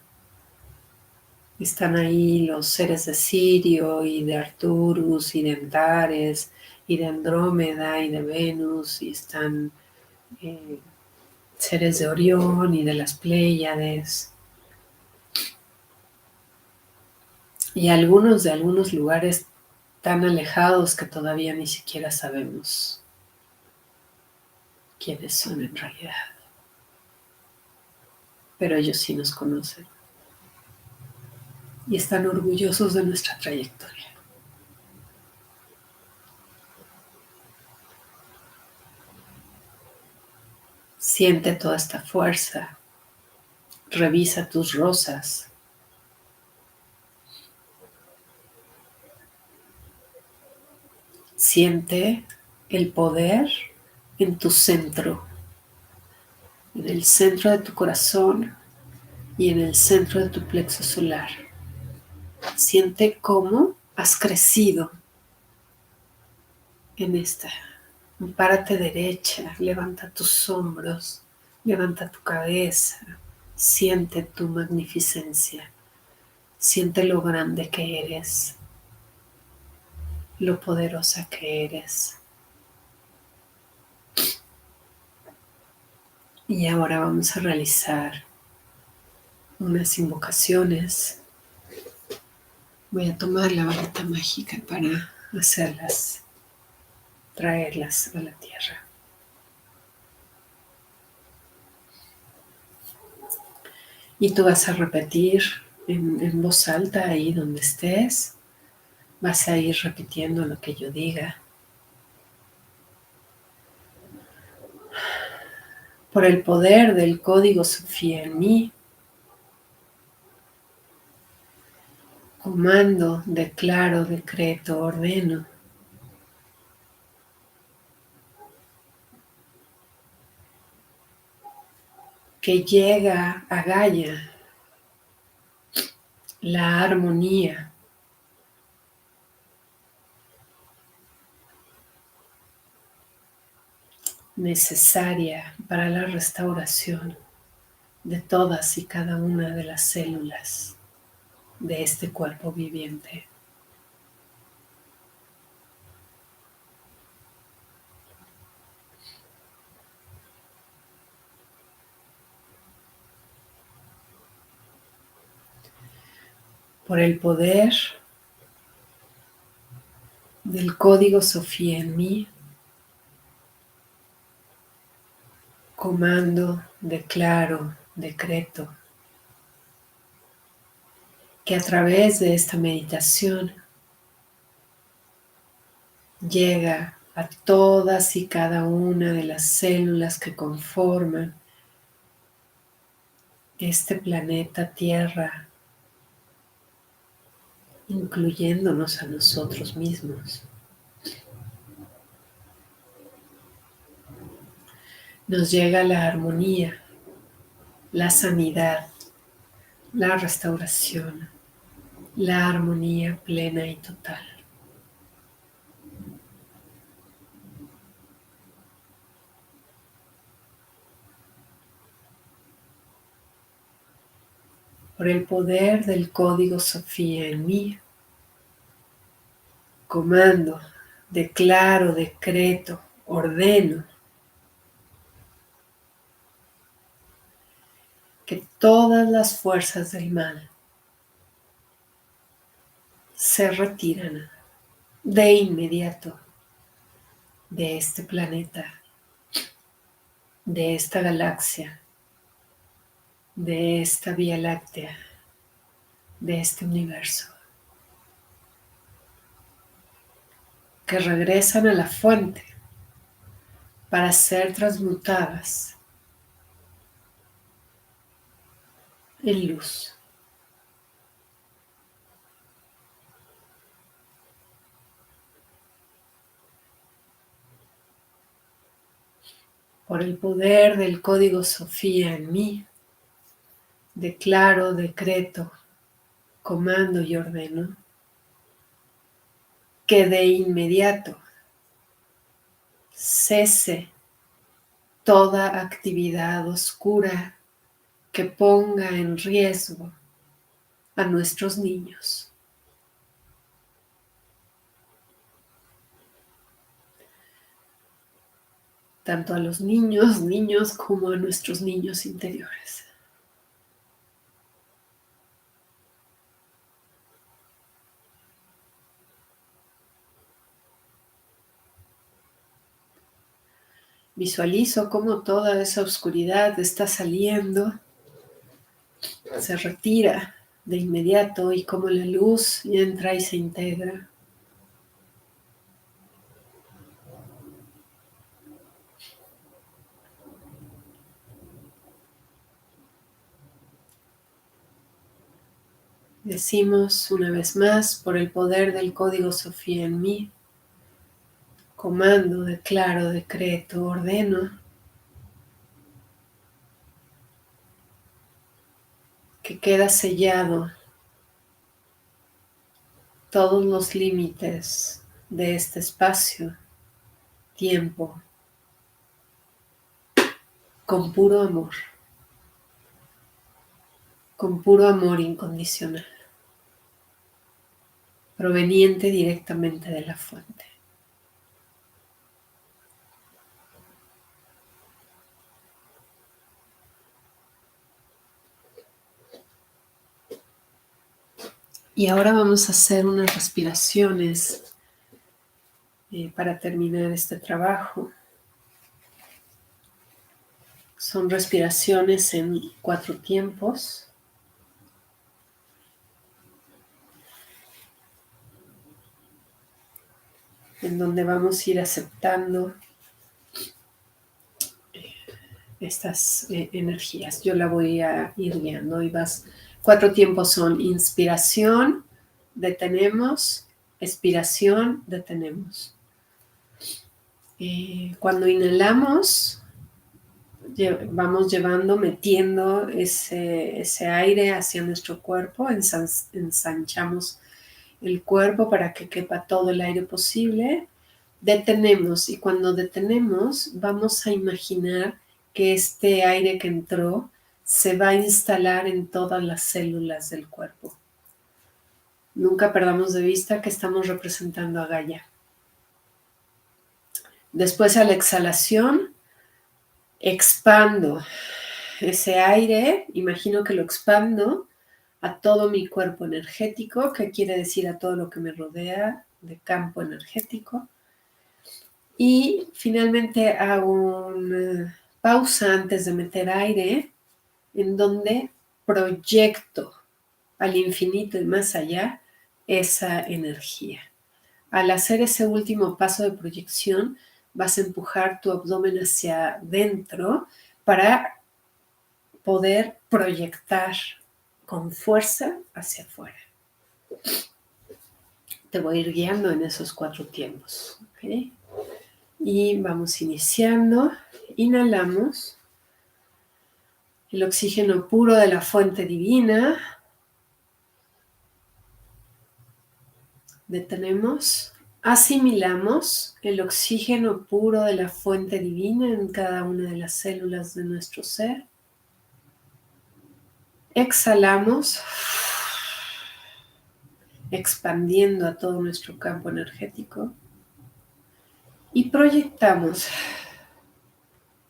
Speaker 1: Están ahí los seres de Sirio y de Arcturus y de Antares y de Andrómeda y de Venus, y están seres de Orión y de las Pléyades, y algunos de algunos lugares tan alejados que todavía ni siquiera sabemos quiénes son en realidad. Pero ellos sí nos conocen y están orgullosos de nuestra trayectoria. Siente toda esta fuerza. Revisa tus rosas. Siente el poder en tu centro, en el centro de tu corazón y en el centro de tu plexo solar. Siente cómo has crecido en esta. Párate derecha, levanta tus hombros, levanta tu cabeza, siente tu magnificencia, siente lo grande que eres, lo poderosa que eres. Y ahora vamos a realizar unas invocaciones. Voy a tomar la varita mágica para hacerlas, traerlas a la tierra. Y tú vas a repetir en voz alta ahí donde estés. Vas a ir repitiendo lo que yo diga. Por el poder del código Sofía en mí, Comando, declaro, decreto, ordeno que llega a Gaia la armonía necesaria para la restauración de todas y cada una de las células de este cuerpo viviente. Por el poder del código Sofía en mí, comando, declaro, decreto que a través de esta meditación llega a todas y cada una de las células que conforman este planeta Tierra, incluyéndonos a nosotros mismos. Nos llega la armonía, la sanidad, la restauración, la armonía plena y total. Por el poder del código Sofía en mí, comando, declaro, decreto, ordeno que todas las fuerzas del mal se retiran de inmediato de este planeta, de esta galaxia, de esta Vía Láctea, de este universo, que regresan a la fuente para ser transmutadas en luz. Por el poder del código Sofía en mí, declaro, decreto, comando y ordeno que de inmediato cese toda actividad oscura que ponga en riesgo a nuestros niños. Tanto a los niños como a nuestros niños interiores. Visualizo cómo toda esa oscuridad está saliendo, se retira de inmediato y cómo la luz entra y se integra. Decimos una vez más, por el poder del código Sofía en mí, comando, declaro, decreto, ordeno que queda sellado todos los límites de este espacio, tiempo, con puro amor incondicional, proveniente directamente de la fuente. Y ahora vamos a hacer unas respiraciones para terminar este trabajo. Son respiraciones en 4 tiempos. En donde vamos a ir aceptando estas energías. Yo la voy a ir guiando y 4 tiempos son inspiración, detenemos, expiración, detenemos. Cuando inhalamos, vamos metiendo ese aire hacia nuestro cuerpo, ensanchamos el cuerpo para que quepa todo el aire posible. Detenemos, y cuando detenemos vamos a imaginar que este aire que entró se va a instalar en todas las células del cuerpo. Nunca perdamos de vista que estamos representando a Gaia. Después, a la exhalación, expando ese aire, imagino que lo expando a todo mi cuerpo energético, que quiere decir a todo lo que me rodea de campo energético. Y finalmente hago una pausa antes de meter aire, en donde proyecto al infinito y más allá esa energía. Al hacer ese último paso de proyección, vas a empujar tu abdomen hacia adentro para poder proyectar con fuerza hacia afuera. Te voy a ir guiando en esos 4 tiempos. ¿Okay? Y vamos iniciando. Inhalamos el oxígeno puro de la fuente divina. Detenemos. Asimilamos el oxígeno puro de la fuente divina en cada una de las células de nuestro ser. Exhalamos, expandiendo a todo nuestro campo energético. Y proyectamos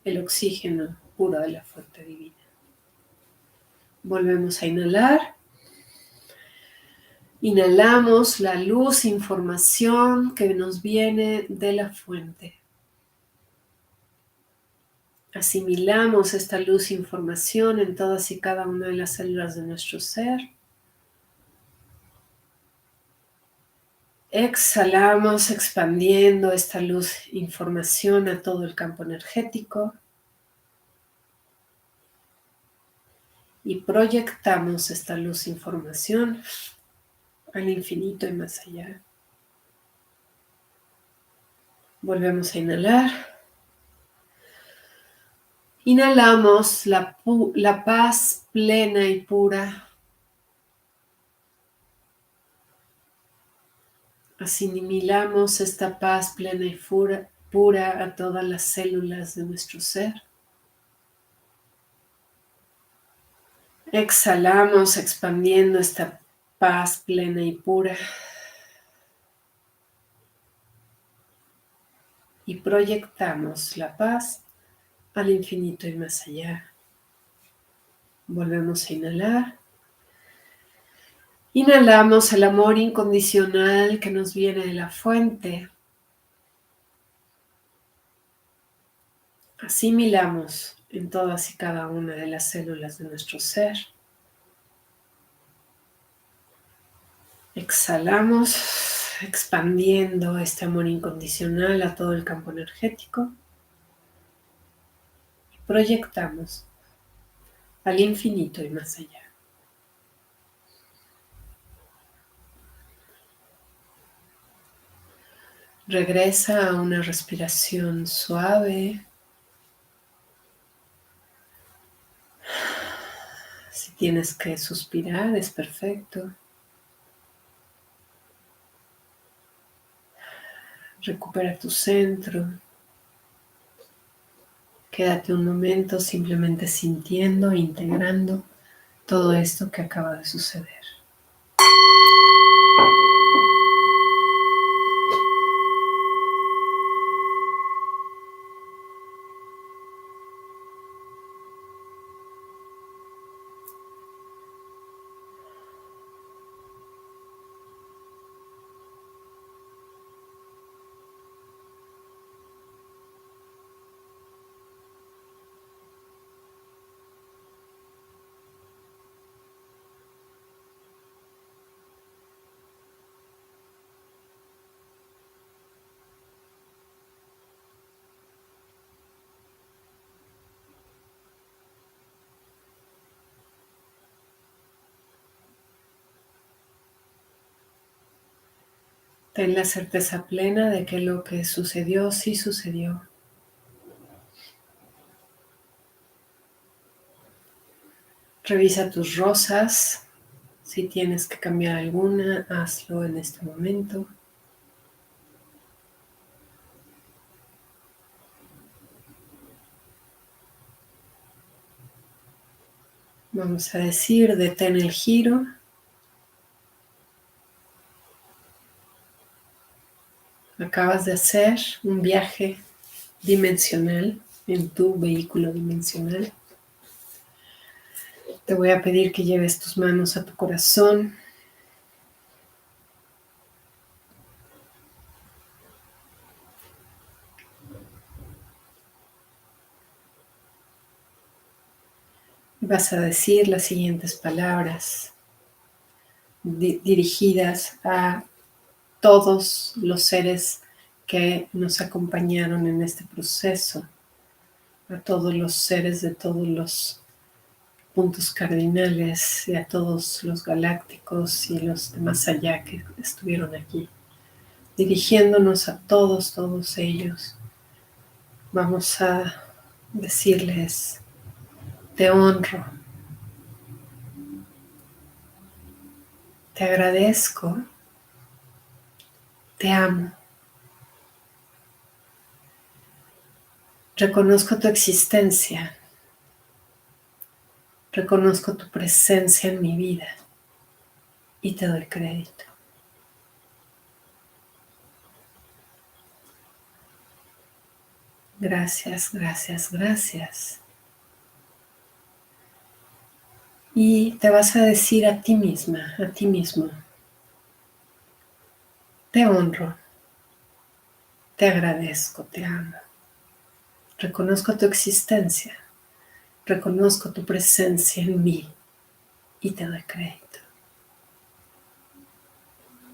Speaker 1: el oxígeno puro de la fuente divina. Volvemos a inhalar. Inhalamos la luz, información que nos viene de la fuente. Asimilamos esta luz, información en todas y cada una de las células de nuestro ser. Exhalamos expandiendo esta luz, información a todo el campo energético. Y proyectamos esta luz, información al infinito y más allá. Volvemos a inhalar. Inhalamos la paz plena y pura. Asimilamos esta paz plena y pura a todas las células de nuestro ser. Exhalamos expandiendo esta paz plena y pura. Y proyectamos la paz al infinito y más allá. Volvemos a inhalar. Inhalamos el amor incondicional que nos viene de la fuente. Asimilamos en todas y cada una de las células de nuestro ser. Exhalamos, expandiendo este amor incondicional a todo el campo energético. Y proyectamos al infinito y más allá. Regresa a una respiración suave. Si tienes que suspirar, es perfecto. Recupera tu centro. Quédate un momento simplemente sintiendo e integrando todo esto que acaba de suceder. Ten la certeza plena de que lo que sucedió sí sucedió. Revisa tus rosas. Si tienes que cambiar alguna, hazlo en este momento. Vamos a decir, detén el giro. Acabas de hacer un viaje dimensional en tu vehículo dimensional. Te voy a pedir que lleves tus manos a tu corazón. Y vas a decir las siguientes palabras dirigidas a todos los seres que nos acompañaron en este proceso, a todos los seres de todos los puntos cardinales y a todos los galácticos y los de más allá que estuvieron aquí. Dirigiéndonos a todos ellos, vamos a decirles, te honro, te agradezco, te amo. Reconozco tu existencia, reconozco tu presencia en mi vida y te doy crédito. Gracias, gracias, gracias. Y te vas a decir a ti misma, a ti mismo, te honro, te agradezco, te amo. Reconozco tu existencia, reconozco tu presencia en mí y te doy crédito.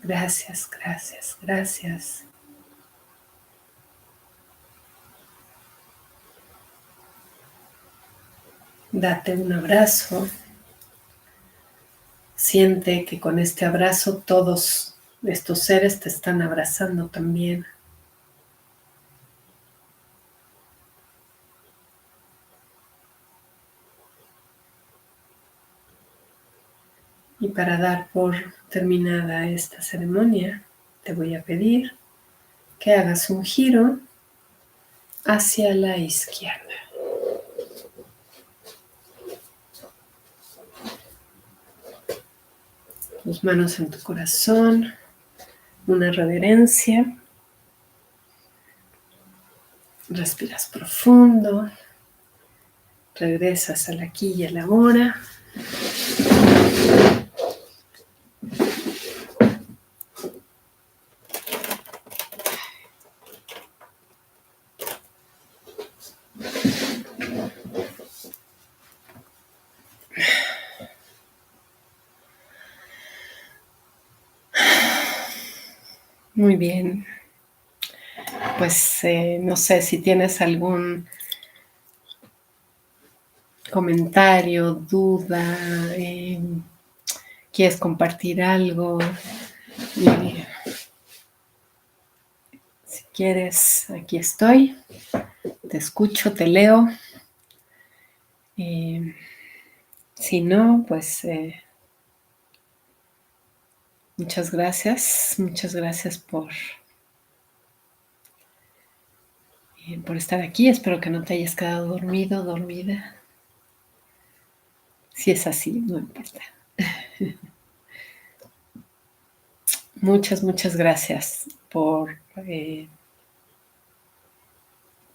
Speaker 1: Gracias, gracias, gracias. Date un abrazo. Siente que con este abrazo todos estos seres te están abrazando también. Y para dar por terminada esta ceremonia, te voy a pedir que hagas un giro hacia la izquierda. Tus manos en tu corazón, una reverencia. Respiras profundo, regresas al aquí y a la ahora. Muy bien. Pues no sé si tienes algún comentario, duda, quieres compartir algo. Si quieres, aquí estoy. Te escucho, te leo. Si no, pues muchas gracias por estar aquí. Espero que no te hayas quedado dormido, dormida. Si es así, no importa. Muchas gracias por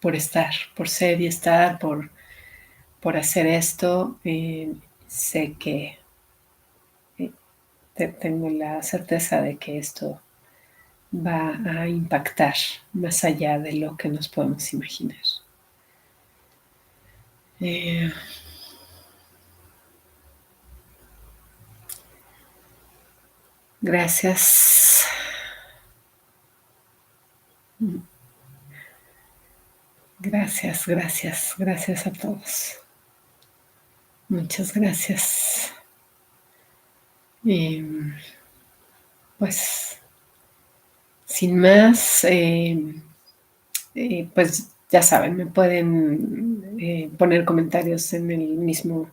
Speaker 1: estar, por ser y estar, por hacer esto. Sé que tengo la certeza de que esto va a impactar más allá de lo que nos podemos imaginar. Gracias. Gracias a todos. Muchas gracias. Pues sin más, pues ya saben, me pueden poner comentarios en el mismo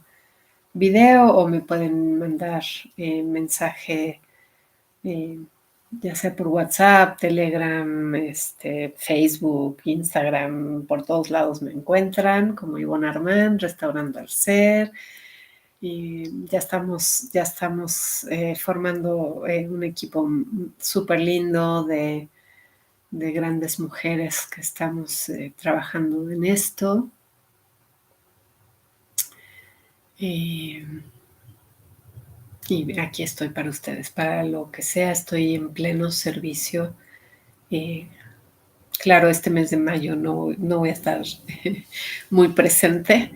Speaker 1: video o me pueden mandar mensaje, eh, ya sea por WhatsApp, Telegram, Facebook, Instagram, por todos lados me encuentran como Ivonne Armand, Restaurando al Ser. Y ya estamos formando un equipo súper lindo de grandes mujeres que estamos trabajando en esto. Eh, y aquí estoy para ustedes, para lo que sea, estoy en pleno servicio. Eh, claro, este mes de mayo no voy a estar muy presente.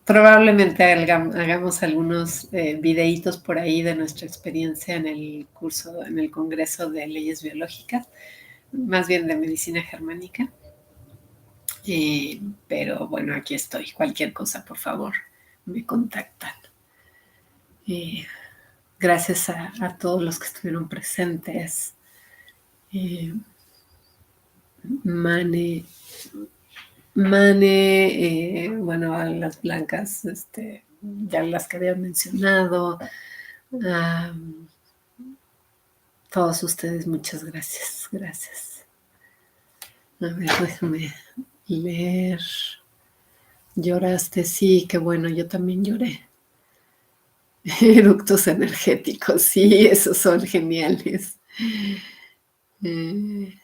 Speaker 1: Probablemente hagamos algunos videitos por ahí de nuestra experiencia en el curso, en el Congreso de Leyes Biológicas, más bien de Medicina Germánica. Pero bueno, aquí estoy. Cualquier cosa, por favor, me contactan. Eh, gracias a todos los que estuvieron presentes. Eh, Mane, bueno, a las blancas, ya las que había mencionado. A todos ustedes, muchas gracias. Gracias. A ver, déjame leer. Lloraste, sí, qué bueno, yo también lloré. Eructos energéticos, sí, esos son geniales. Eh,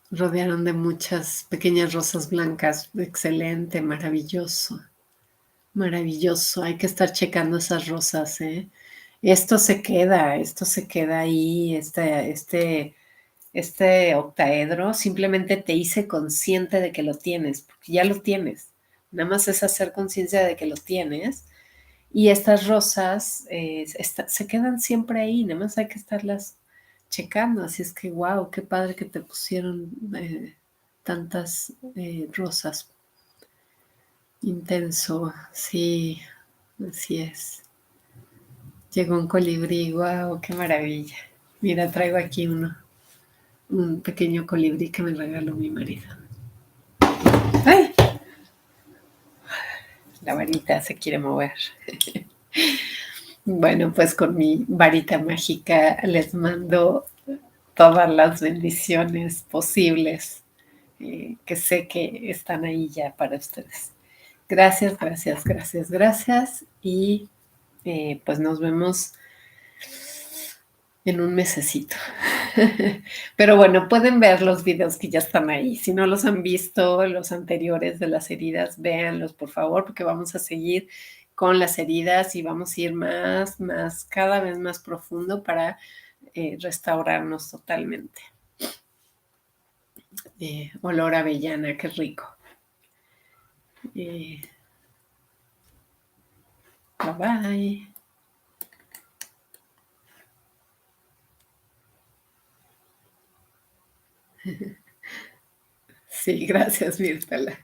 Speaker 1: rodearon de muchas pequeñas rosas blancas. Excelente, maravilloso, maravilloso. Hay que estar checando esas rosas, ¿eh? Esto se queda ahí, este octaedro. Simplemente te hice consciente de que lo tienes, porque ya lo tienes. Nada más es hacer conciencia de que lo tienes. Y estas rosas se quedan siempre ahí, nada más hay que estarlas checando. Así es que, wow, qué padre que te pusieron tantas rosas. Intenso, sí, así es. Llegó un colibrí, wow, qué maravilla. Mira, traigo aquí un pequeño colibrí que me regaló mi marido. ¡Ay! La varita se quiere mover. Bueno, pues con mi varita mágica les mando todas las bendiciones posibles que sé que están ahí ya para ustedes. Gracias, gracias, gracias, gracias. Y pues nos vemos en un mesecito. Pero bueno, pueden ver los videos que ya están ahí. Si no los han visto, los anteriores de las heridas, véanlos por favor, porque vamos a seguir con las heridas y vamos a ir cada vez más profundo para restaurarnos totalmente. Olor a avellana, qué rico. Bye bye. Sí, gracias, Mirtala.